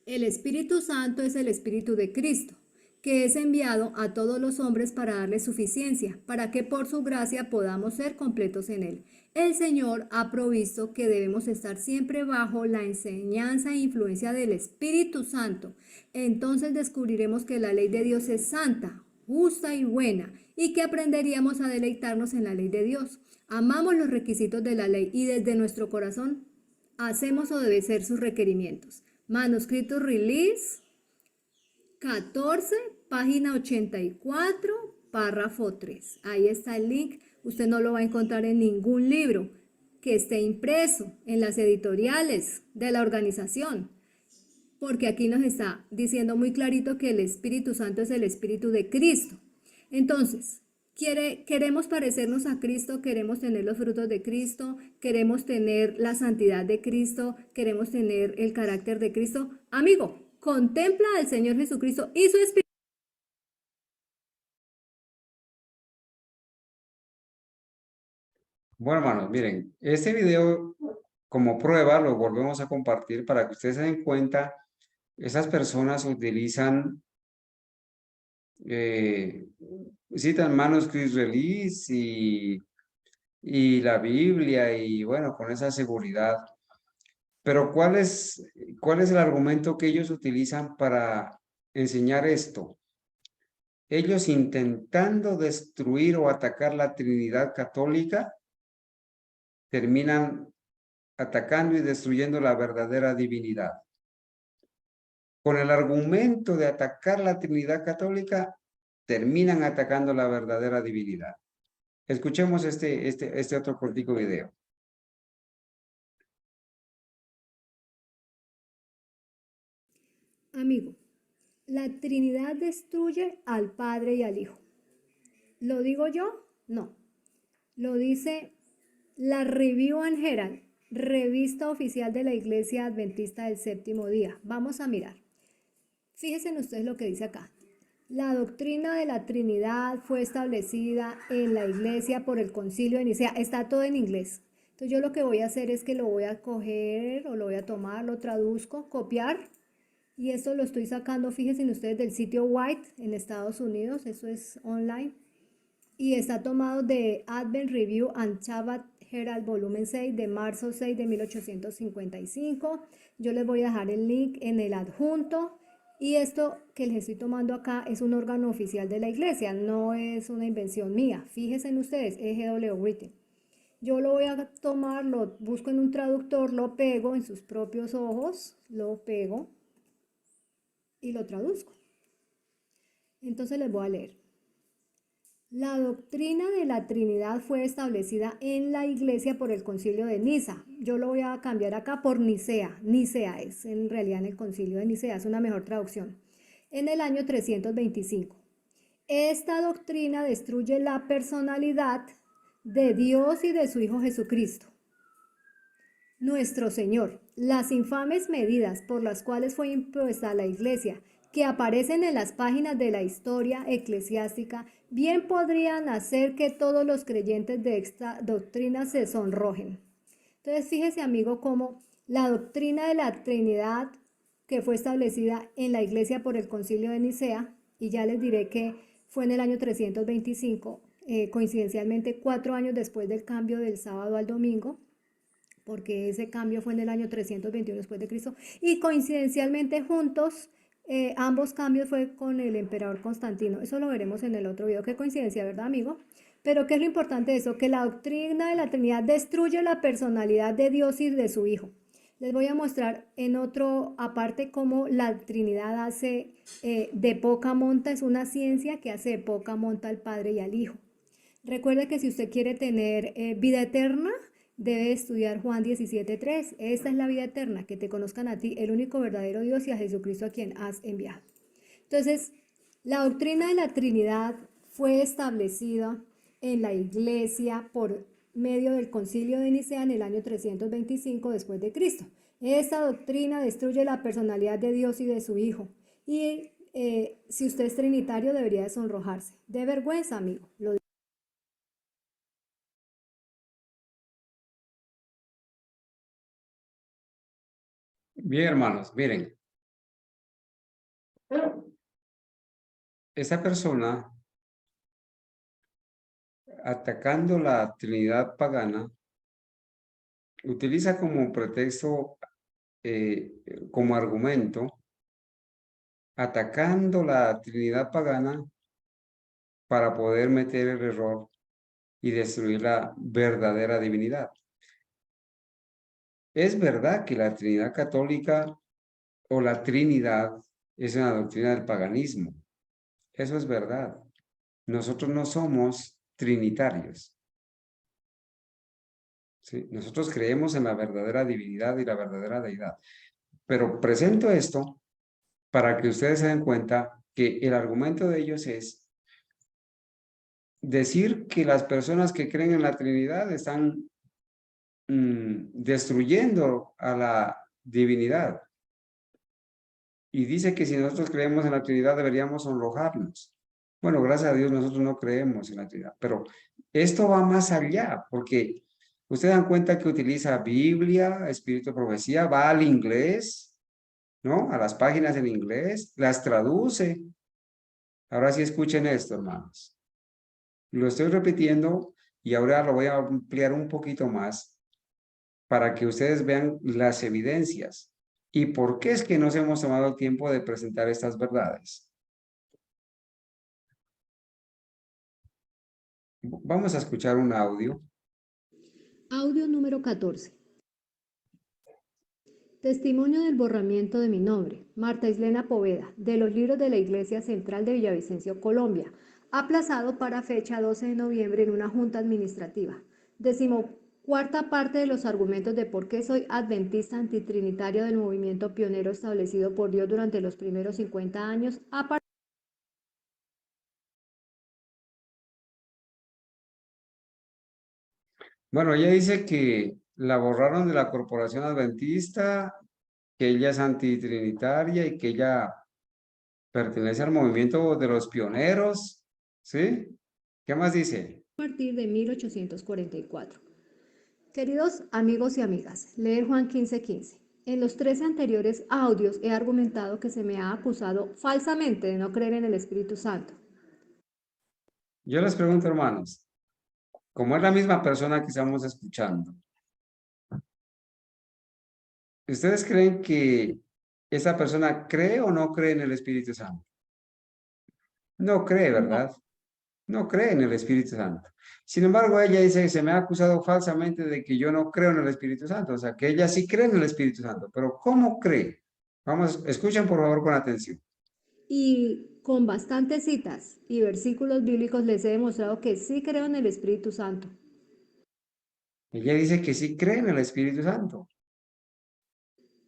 El Espíritu Santo es el Espíritu de Cristo, que es enviado a todos los hombres para darle suficiencia, para que por su gracia podamos ser completos en él. El Señor ha provisto que debemos estar siempre bajo la enseñanza e influencia del Espíritu Santo. Entonces descubriremos que la ley de Dios es santa, justa y buena, y que aprenderíamos a deleitarnos en la ley de Dios. Amamos los requisitos de la ley y desde nuestro corazón hacemos obedecer sus requerimientos. Manuscrito Release 14, página 84, párrafo 3. Ahí está el link. Usted no lo va a encontrar en ningún libro que esté impreso en las editoriales de la organización, porque aquí nos está diciendo muy clarito que el Espíritu Santo es el Espíritu de Cristo. Entonces, queremos parecernos a Cristo, queremos tener los frutos de Cristo, queremos tener la santidad de Cristo, queremos tener el carácter de Cristo. Amigo, contempla al Señor Jesucristo y su Espíritu. Bueno, hermanos, miren, este video como prueba lo volvemos a compartir para que ustedes se den cuenta, esas personas utilizan, citan Manuscript Release y la Biblia y bueno, con esa seguridad. Pero ¿cuál es el argumento que ellos utilizan para enseñar esto? Ellos intentando destruir o atacar la Trinidad católica, terminan atacando y destruyendo la verdadera divinidad. Con el argumento de atacar la Trinidad católica, terminan atacando la verdadera divinidad. Escuchemos este otro cortico video. Amigo, la Trinidad destruye al Padre y al Hijo. ¿Lo digo yo? No. Lo dice la Review and Herald, revista oficial de la Iglesia Adventista del Séptimo Día. Vamos a mirar. Fíjense en ustedes lo que dice acá. La doctrina de la Trinidad fue establecida en la Iglesia por el Concilio de Nicea. Está todo en inglés. Entonces yo lo que voy a hacer es que lo voy a coger o lo voy a tomar, lo traduzco, copiar. Y esto lo estoy sacando, fíjense en ustedes, del sitio White en Estados Unidos. Eso es online. Y está tomado de Advent Review and Shabbat Herald volumen 6 de marzo 6 de 1855. Yo les voy a dejar el link en el adjunto. Y esto que les estoy tomando acá es un órgano oficial de la iglesia, no es una invención mía. Fíjense en ustedes, EGW Written. Yo lo voy a tomar, lo busco en un traductor, lo pego en sus propios ojos, lo pego y lo traduzco. Entonces les voy a leer. La doctrina de la Trinidad fue establecida en la Iglesia por el Concilio de Niza. Yo lo voy a cambiar acá por Nicea. Nicea es en realidad en el Concilio de Nicea, es una mejor traducción. En el año 325. Esta doctrina destruye la personalidad de Dios y de su Hijo Jesucristo, nuestro Señor. Las infames medidas por las cuales fue impuesta a la Iglesia, que aparecen en las páginas de la historia eclesiástica, bien podrían hacer que todos los creyentes de esta doctrina se sonrojen. Entonces, fíjese, amigo, cómo la doctrina de la Trinidad, que fue establecida en la Iglesia por el Concilio de Nicea, y ya les diré que fue en el año 325, coincidencialmente 4 años después del cambio del sábado al domingo, porque ese cambio fue en el año 321 después de Cristo, y coincidencialmente juntos, ambos cambios fue con el emperador Constantino. Eso lo veremos en el otro video. Qué coincidencia, ¿verdad, amigo? Pero ¿qué es lo importante de eso? Que la doctrina de la Trinidad destruye la personalidad de Dios y de su Hijo. Les voy a mostrar en otro aparte cómo la Trinidad hace de poca monta, es una ciencia que hace de poca monta al Padre y al Hijo. Recuerde que si usted quiere tener vida eterna, debe estudiar Juan 17:3. Esta es la vida eterna, que te conozcan a ti, el único verdadero Dios, y a Jesucristo a quien has enviado. Entonces, la doctrina de la Trinidad fue establecida en la Iglesia por medio del Concilio de Nicea en el año 325 después de Cristo. Esta doctrina destruye la personalidad de Dios y de su Hijo. Y si usted es trinitario, debería de sonrojarse. De vergüenza, amigo. Bien, hermanos, miren. Esa persona, atacando la Trinidad pagana, utiliza como pretexto, como argumento, atacando la Trinidad pagana para poder meter el error y destruir la verdadera divinidad. Es verdad que la Trinidad católica o la Trinidad es una doctrina del paganismo. Eso es verdad. Nosotros no somos trinitarios. ¿Sí? Nosotros creemos en la verdadera divinidad y la verdadera deidad. Pero presento esto para que ustedes se den cuenta que el argumento de ellos es decir que las personas que creen en la Trinidad están destruyendo a la divinidad. Y dice que si nosotros creemos en la Trinidad deberíamos sonrojarnos. Bueno, gracias a Dios nosotros no creemos en la Trinidad, pero esto va más allá, porque ustedes dan cuenta que utiliza Biblia, Espíritu de Profecía, va al inglés, ¿no? A las páginas en inglés, las traduce. Ahora sí escuchen esto, hermanos. Lo estoy repitiendo y ahora lo voy a ampliar un poquito más para que ustedes vean las evidencias y por qué es que nos hemos tomado el tiempo de presentar estas verdades. Vamos a escuchar un audio. Audio número 14. Testimonio del borramiento de mi nombre. Marta Islena Poveda, de los libros de la Iglesia Central de Villavicencio, Colombia. Aplazado para fecha 12 de noviembre en una junta administrativa. 14ª parte de los argumentos de por qué soy adventista antitrinitario del movimiento pionero establecido por Dios durante los primeros 50 años. Bueno, ella dice que la borraron de la Corporación Adventista, que ella es antitrinitaria y que ella pertenece al movimiento de los pioneros, ¿sí? ¿Qué más dice? A partir de 1844. Queridos amigos y amigas, leer Juan 15:15. En los 13 anteriores audios he argumentado que se me ha acusado falsamente de no creer en el Espíritu Santo. Yo les pregunto, hermanos, como es la misma persona que estamos escuchando, ¿ustedes creen que esa persona cree o no cree en el Espíritu Santo? No cree, ¿verdad? no cree en el Espíritu Santo. Sin embargo, ella dice que se me ha acusado falsamente de que yo no creo en el Espíritu Santo, o sea, que ella sí cree en el Espíritu Santo, pero ¿cómo cree? Vamos, escuchen por favor con atención. Y con bastantes citas y versículos bíblicos les he demostrado que sí creo en el Espíritu Santo. Ella dice que sí cree en el Espíritu Santo.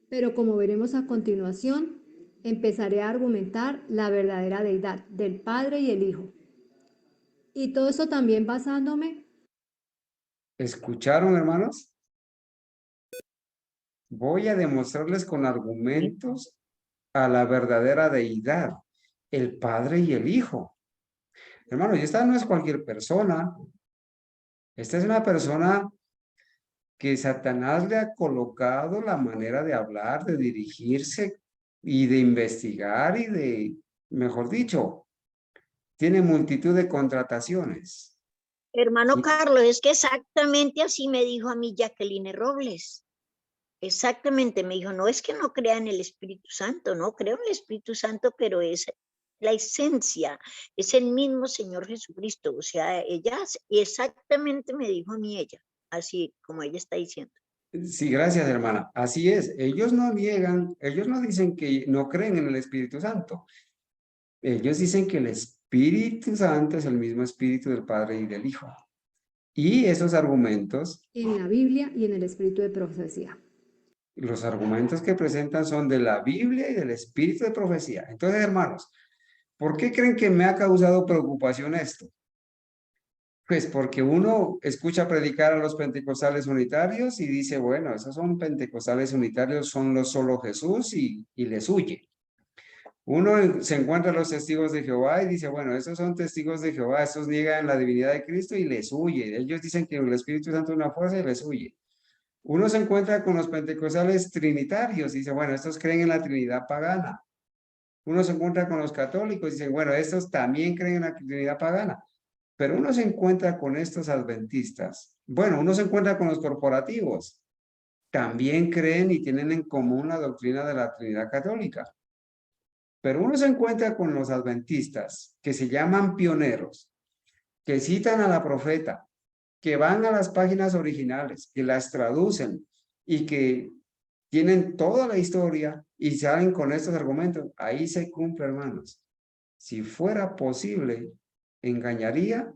Pero como veremos a continuación, empezaré a argumentar la verdadera deidad del Padre y el Hijo. Y todo eso también basándome. ¿Escucharon, hermanos? Voy a demostrarles con argumentos a la verdadera deidad, el Padre y el Hijo. Hermanos, y esta no es cualquier persona. Esta es una persona que Satanás le ha colocado la manera de hablar, de dirigirse y de investigar y de, mejor dicho, tiene multitud de contrataciones. Hermano Sí. Carlos, es que exactamente así me dijo a mí Jacqueline Robles. Exactamente, me dijo, no es que no crea en el Espíritu Santo, no creo en el Espíritu Santo, pero es la esencia, es el mismo Señor Jesucristo. O sea, ella exactamente me dijo a mí ella, así como ella está diciendo. Sí, gracias, hermana. Así es. Ellos no niegan, ellos no dicen que no creen en el Espíritu Santo. Ellos dicen que el Espíritu Santo es el mismo Espíritu del Padre y del Hijo. Y esos argumentos, En la Biblia y en el Espíritu de profecía. los argumentos que presentan son de la Biblia y del Espíritu de profecía. Entonces, hermanos, ¿por qué creen que me ha causado preocupación esto? Pues porque uno escucha predicar a los pentecostales unitarios y dice, bueno, esos son pentecostales unitarios, son los solo Jesús y les huye. Uno se encuentra a los testigos de Jehová y dice, bueno, esos son testigos de Jehová, estos niegan la divinidad de Cristo y les huye. Ellos dicen que el Espíritu Santo es una fuerza y les huye. Uno se encuentra con los pentecostales trinitarios y dice, bueno, estos creen en la Trinidad pagana. Uno se encuentra con los católicos y dice, bueno, estos también creen en la Trinidad pagana. Pero uno se encuentra con estos adventistas. Bueno, uno se encuentra con los corporativos. También creen y tienen en común la doctrina de la Trinidad católica. Pero uno se encuentra con los adventistas que se llaman pioneros, que citan a la profeta, que van a las páginas originales, que las traducen y que tienen toda la historia y salen con estos argumentos. Ahí se cumple, hermanos. Si fuera posible, engañaría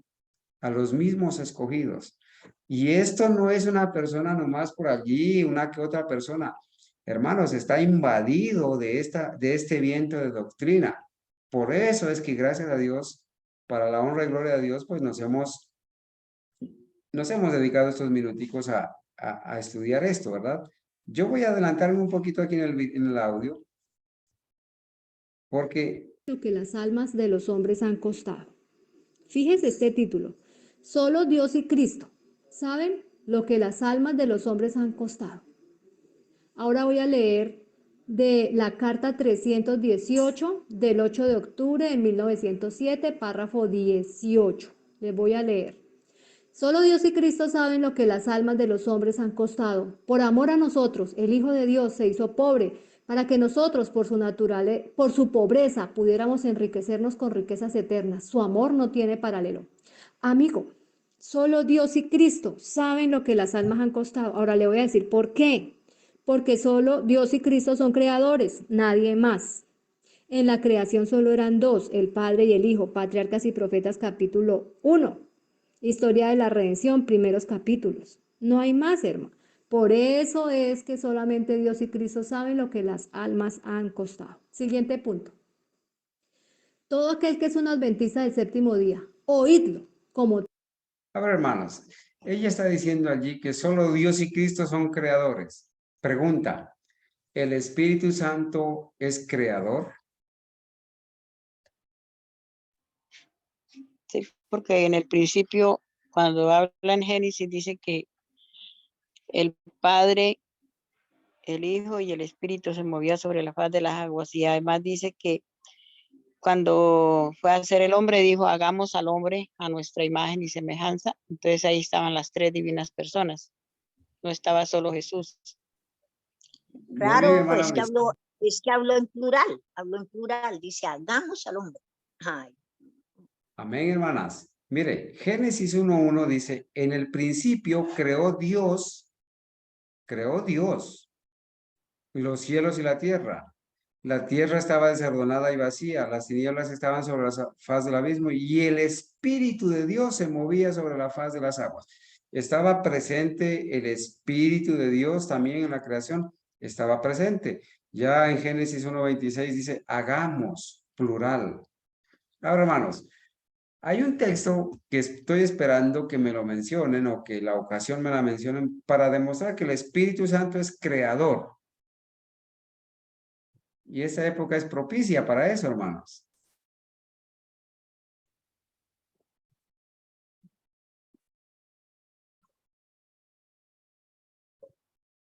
a los mismos escogidos. Y esto no es una persona nomás por allí, una que otra persona. Hermanos, está invadido de este viento de doctrina. Por eso es que gracias a Dios, para la honra y gloria de Dios, pues nos hemos dedicado estos minuticos a estudiar esto, ¿verdad? Yo voy a adelantarme un poquito aquí en el audio, porque Lo que las almas de los hombres han costado. Fíjese este título. Solo Dios y Cristo saben lo que las almas de los hombres han costado. Ahora voy a leer de la carta 318 del 8 de octubre de 1907, párrafo 18. Les voy a leer. Solo Dios y Cristo saben lo que las almas de los hombres han costado. Por amor a nosotros, el Hijo de Dios se hizo pobre para que nosotros, por su pobreza, pudiéramos enriquecernos con riquezas eternas. Su amor no tiene paralelo. Amigo, solo Dios y Cristo saben lo que las almas han costado. Ahora le voy a decir por qué. Porque solo Dios y Cristo son creadores, nadie más. En la creación solo eran dos, el Padre y el Hijo, Patriarcas y Profetas, capítulo 1. Historia de la redención, primeros capítulos. No hay más, hermano. Por eso es que solamente Dios y Cristo saben lo que las almas han costado. Siguiente punto. Todo aquel que es un adventista del séptimo día, oídlo como... A ver, hermanos, ella está diciendo allí que solo Dios y Cristo son creadores. Pregunta, ¿el Espíritu Santo es creador? Sí, porque en el principio, cuando habla en Génesis, dice que el Padre, el Hijo y el Espíritu se movía sobre la faz de las aguas. Y además dice que cuando fue a hacer el hombre, dijo, hagamos al hombre a nuestra imagen y semejanza. Entonces ahí estaban las tres divinas personas. No estaba solo Jesús. Claro, es que habló en plural, dice, hagamos al hombre. Ay. Amén, hermanas. Mire, Génesis 1:1 dice, en el principio creó Dios los cielos y la tierra. La tierra estaba desordenada y vacía, las tinieblas estaban sobre la faz del abismo y el Espíritu de Dios se movía sobre la faz de las aguas. Estaba presente el Espíritu de Dios también en la creación, estaba presente. Ya en Génesis 1:26 dice, hagamos, plural. Ahora, hermanos, hay un texto que estoy esperando que me lo mencionen o que la ocasión me la mencionen para demostrar que el Espíritu Santo es creador. Y esta época es propicia para eso, hermanos.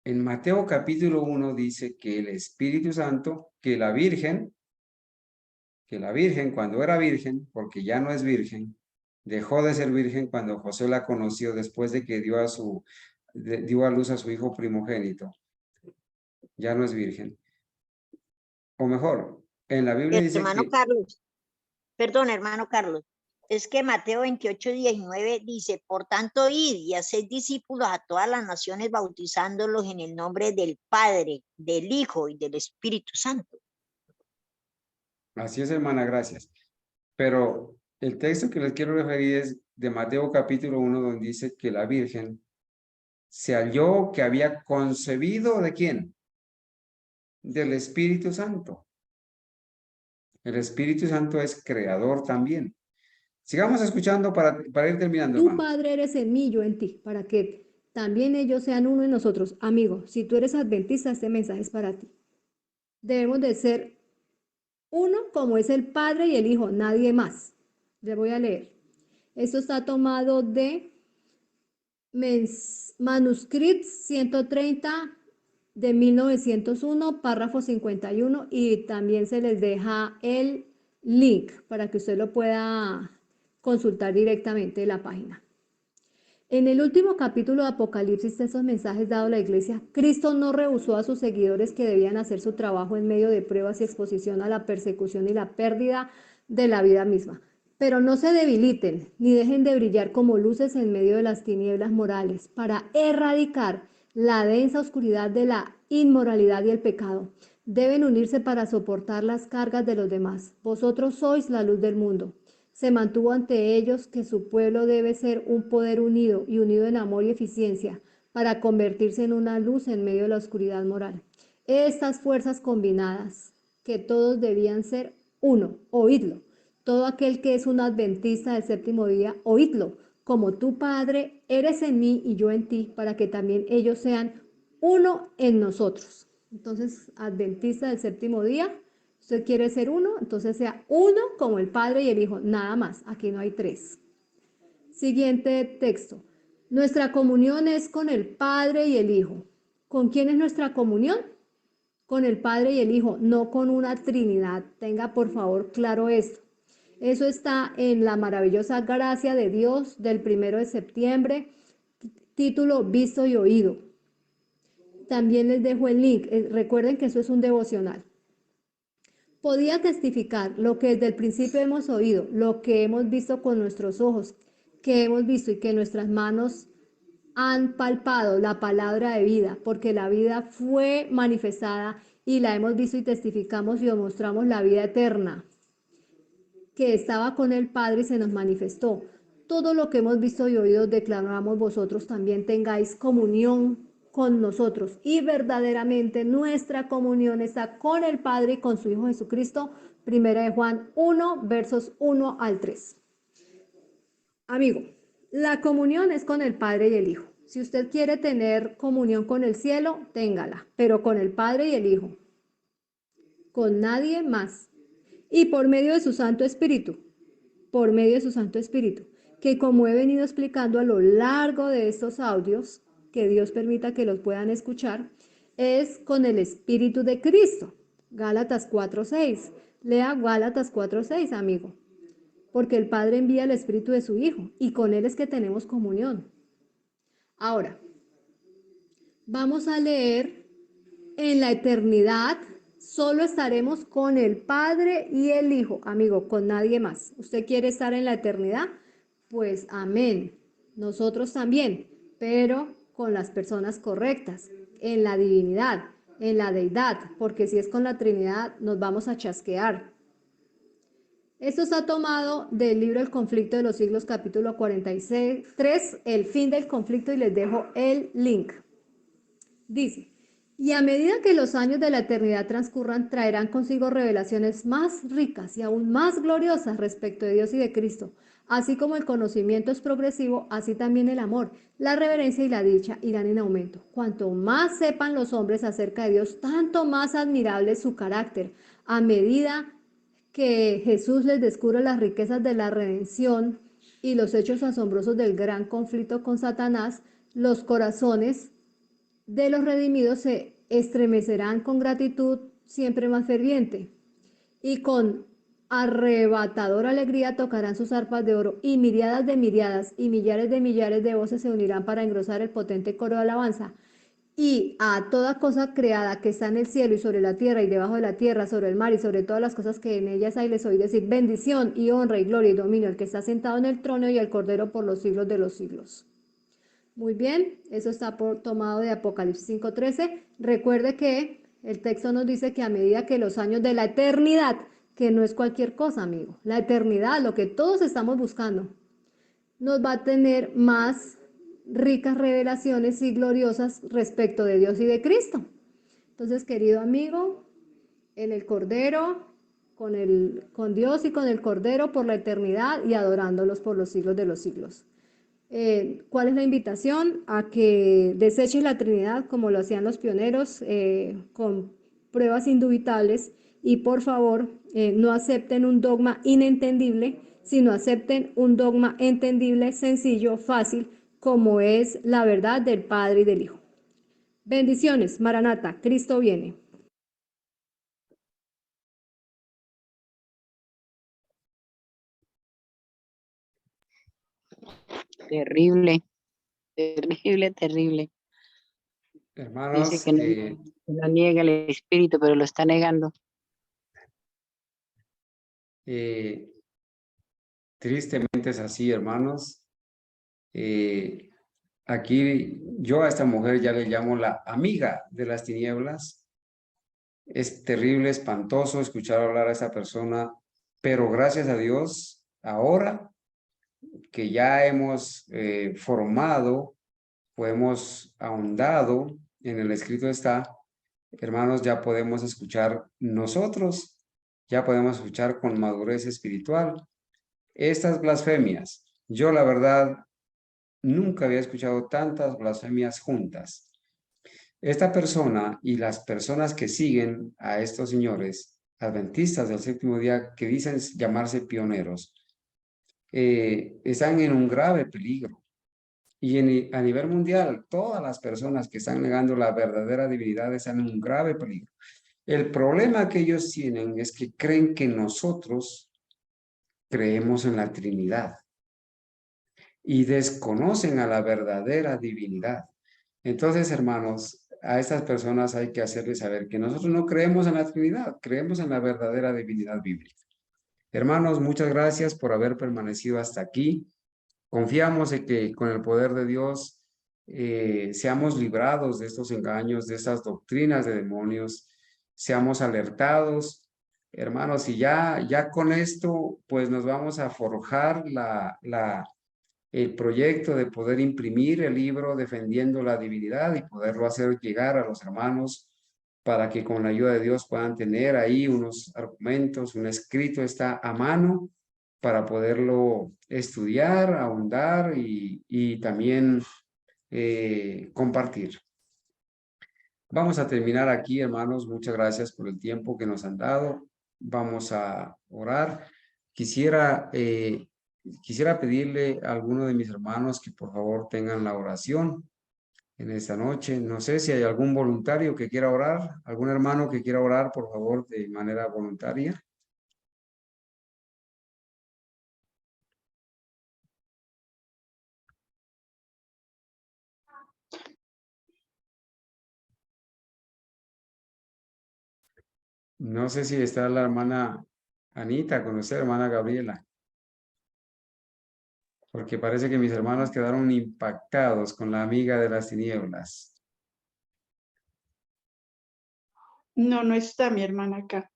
En Mateo capítulo 1 dice que el Espíritu Santo, que la Virgen cuando era virgen, porque ya no es virgen, dejó de ser virgen cuando José la conoció después de que dio a luz a su hijo primogénito. Ya no es virgen. O mejor, en la Biblia dice Hermano que... Carlos, perdón, hermano Carlos, es que Mateo 28:19 dice, por tanto, id y haced discípulos a todas las naciones, bautizándolos en el nombre del Padre, del Hijo y del Espíritu Santo. Así es, hermana, gracias. Pero el texto que les quiero referir es de Mateo capítulo 1, donde dice que la Virgen se halló que había concebido ¿de quién? Del Espíritu Santo. El Espíritu Santo es creador también. Sigamos escuchando para ir terminando, Tú, hermanos. Padre, eres en mí, yo en ti, para que también ellos sean uno en nosotros. Amigo, si tú eres adventista, este mensaje es para ti. Debemos de ser uno como es el Padre y el Hijo, nadie más. Le voy a leer. Esto está tomado de Manuscript 130 de 1901, párrafo 51, y también se les deja el link para que usted lo pueda consultar directamente en la página. En el último capítulo de Apocalipsis, esos mensajes dados a la iglesia, Cristo no rehusó a sus seguidores que debían hacer su trabajo en medio de pruebas y exposición a la persecución y la pérdida de la vida misma. Pero no se debiliten ni dejen de brillar como luces en medio de las tinieblas morales para erradicar la densa oscuridad de la inmoralidad y el pecado. Deben unirse para soportar las cargas de los demás. Vosotros sois la luz del mundo. Se mantuvo ante ellos que su pueblo debe ser un poder unido y unido en amor y eficiencia para convertirse en una luz en medio de la oscuridad moral. Estas fuerzas combinadas, que todos debían ser uno, oídlo. Todo aquel que es un adventista del séptimo día, oídlo. Como tú, Padre, eres en mí y yo en ti, para que también ellos sean uno en nosotros. Entonces, adventista del séptimo día, usted quiere ser uno, entonces sea uno como el Padre y el Hijo, nada más, aquí no hay tres. Siguiente texto. Nuestra comunión es con el Padre y el Hijo. ¿Con quién es nuestra comunión? Con el Padre y el Hijo, no con una Trinidad. Tenga por favor claro esto. Eso está en la maravillosa gracia de Dios del 1 de septiembre, título Visto y Oído. También les dejo el link. Recuerden que eso es un devocional. Podía testificar lo que desde el principio hemos oído, lo que hemos visto con nuestros ojos, que hemos visto y que nuestras manos han palpado la palabra de vida, porque la vida fue manifestada y la hemos visto y testificamos y demostramos la vida eterna, que estaba con el Padre y se nos manifestó. Todo lo que hemos visto y oído declaramos vosotros también tengáis comunión con nosotros, y verdaderamente nuestra comunión está con el Padre y con su Hijo Jesucristo. Primera de Juan 1, versos 1 al 3. Amigo, la comunión es con el Padre y el Hijo. Si usted quiere tener comunión con el cielo, téngala, pero con el Padre y el Hijo, con nadie más. Y por medio de su Santo Espíritu, que como he venido explicando a lo largo de estos audios, que Dios permita que los puedan escuchar, es con el Espíritu de Cristo. Gálatas 4:6. Lea Gálatas 4:6, amigo. Porque el Padre envía el Espíritu de su Hijo y con Él es que tenemos comunión. Ahora, vamos a leer en la eternidad. Solo estaremos con el Padre y el Hijo, amigo, con nadie más. ¿Usted quiere estar en la eternidad? pues amén. Nosotros también, pero con las personas correctas, en la divinidad, en la deidad, porque si es con la Trinidad nos vamos a chasquear. Esto está tomado del libro El conflicto de los siglos, capítulo 43, el fin del conflicto, y les dejo el link. Dice, y a medida que los años de la eternidad transcurran, traerán consigo revelaciones más ricas y aún más gloriosas respecto de Dios y de Cristo. Así como el conocimiento es progresivo, así también el amor, la reverencia y la dicha irán en aumento. Cuanto más sepan los hombres acerca de Dios, tanto más admirable es su carácter. A medida que Jesús les descubre las riquezas de la redención y los hechos asombrosos del gran conflicto con Satanás, los corazones de los redimidos se estremecerán con gratitud siempre más ferviente, y con arrebatadora alegría tocarán sus arpas de oro, y miriadas y millares de voces se unirán para engrosar el potente coro de alabanza. Y a toda cosa creada que está en el cielo y sobre la tierra y debajo de la tierra, sobre el mar y sobre todas las cosas que en ellas hay, les oí decir bendición y honra y gloria y dominio al que está sentado en el trono y al Cordero por los siglos de los siglos. Muy bien, eso está tomado de Apocalipsis 5:13. Recuerde que el texto nos dice que a medida que los años de la eternidad, que no es cualquier cosa, amigo, la eternidad, lo que todos estamos buscando, nos va a tener más ricas revelaciones y gloriosas respecto de Dios y de Cristo. Entonces, querido amigo, en el Cordero, con Dios y con el Cordero por la eternidad y adorándolos por los siglos de los siglos. ¿Cuál es la invitación? A que deseches la Trinidad como lo hacían los pioneros, con pruebas indubitables, y por favor no acepten un dogma inentendible, sino acepten un dogma entendible, sencillo, fácil, como es la verdad del Padre y del Hijo. Bendiciones, Maranata, Cristo viene. Terrible, terrible, terrible. Hermanos, Dice que no niega el espíritu, pero lo está negando. Tristemente es así, hermanos. Aquí yo a esta mujer ya le llamo la amiga de las tinieblas. Es terrible, espantoso escuchar hablar a esa persona, pero gracias a Dios, ahora que ya hemos formado o hemos ahondado en el escrito está, hermanos, ya podemos escuchar nosotros, ya podemos escuchar con madurez espiritual estas blasfemias. Yo la verdad nunca había escuchado tantas blasfemias juntas. Esta persona y las personas que siguen a estos señores adventistas del séptimo día, que dicen llamarse pioneros, están en un grave peligro. Y a nivel mundial, todas las personas que están negando la verdadera divinidad están en un grave peligro. El problema que ellos tienen es que creen que nosotros creemos en la Trinidad y desconocen a la verdadera divinidad. Entonces, hermanos, a estas personas hay que hacerles saber que nosotros no creemos en la Trinidad, creemos en la verdadera divinidad bíblica. Hermanos, muchas gracias por haber permanecido hasta aquí. Confiamos en que con el poder de Dios seamos librados de estos engaños, de estas doctrinas de demonios, seamos alertados. Hermanos, y ya con esto, pues nos vamos a forjar el proyecto de poder imprimir el libro defendiendo la divinidad y poderlo hacer llegar a los hermanos para que con la ayuda de Dios puedan tener ahí unos argumentos, un escrito está a mano para poderlo estudiar, ahondar y también compartir. Vamos a terminar aquí, hermanos. Muchas gracias por el tiempo que nos han dado. Vamos a orar. Quisiera pedirle a alguno de mis hermanos que por favor tengan la oración en esta noche. No sé si hay algún voluntario que quiera orar, algún hermano que quiera orar, por favor, de manera voluntaria. No sé si está la hermana Anita con usted, hermana Gabriela. porque parece que mis hermanos quedaron impactados con la amiga de las tinieblas. No, no está mi hermana acá.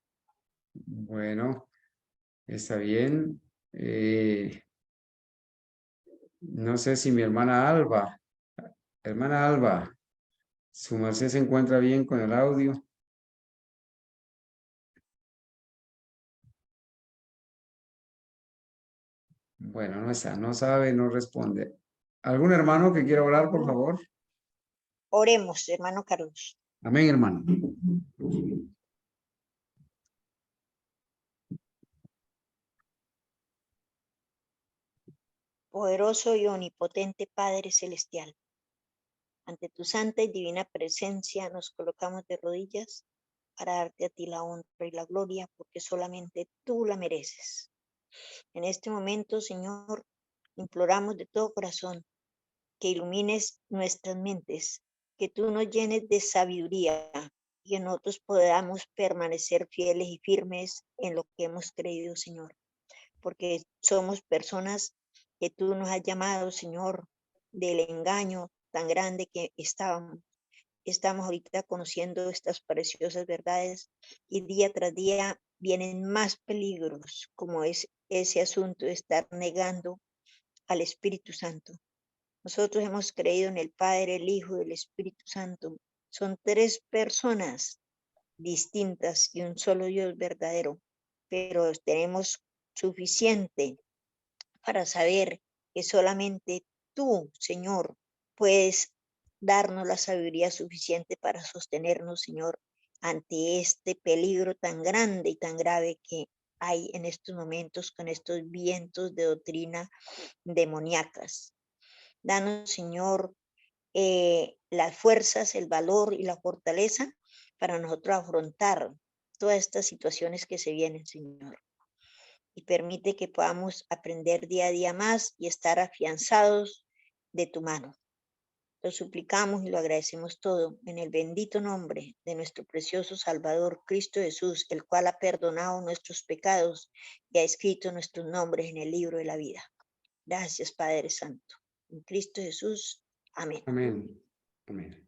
Bueno, está bien. No sé si mi hermana Alba, su merced se encuentra bien con el audio. Bueno, no está, no sabe, no responde. ¿Algún hermano que quiera orar, por favor? Oremos, hermano Carlos. Amén, hermano. Poderoso y omnipotente Padre Celestial, ante tu santa y divina presencia nos colocamos de rodillas para darte a ti la honra y la gloria, porque solamente tú la mereces. En este momento, Señor, imploramos de todo corazón que ilumines nuestras mentes, que tú nos llenes de sabiduría y que nosotros podamos permanecer fieles y firmes en lo que hemos creído, Señor, porque somos personas que tú nos has llamado, Señor, del engaño tan grande que estamos ahorita conociendo estas preciosas verdades y día tras día vienen más peligros, como es ese asunto de estar negando al Espíritu Santo. Nosotros hemos creído en el Padre, el Hijo y el Espíritu Santo. Son tres personas distintas y un solo Dios verdadero, pero tenemos suficiente para saber que solamente tú, Señor, puedes darnos la sabiduría suficiente para sostenernos, Señor, ante este peligro tan grande y tan grave que hay en estos momentos con estos vientos de doctrina demoníacas. Danos, Señor, las fuerzas, el valor y la fortaleza para nosotros afrontar todas estas situaciones que se vienen, Señor. Y permite que podamos aprender día a día más y estar afianzados de tu mano. Lo suplicamos y lo agradecemos todo en el bendito nombre de nuestro precioso Salvador Cristo Jesús, el cual ha perdonado nuestros pecados y ha escrito nuestros nombres en el libro de la vida. Gracias, Padre Santo. En Cristo Jesús. Amén. Amén. Amén.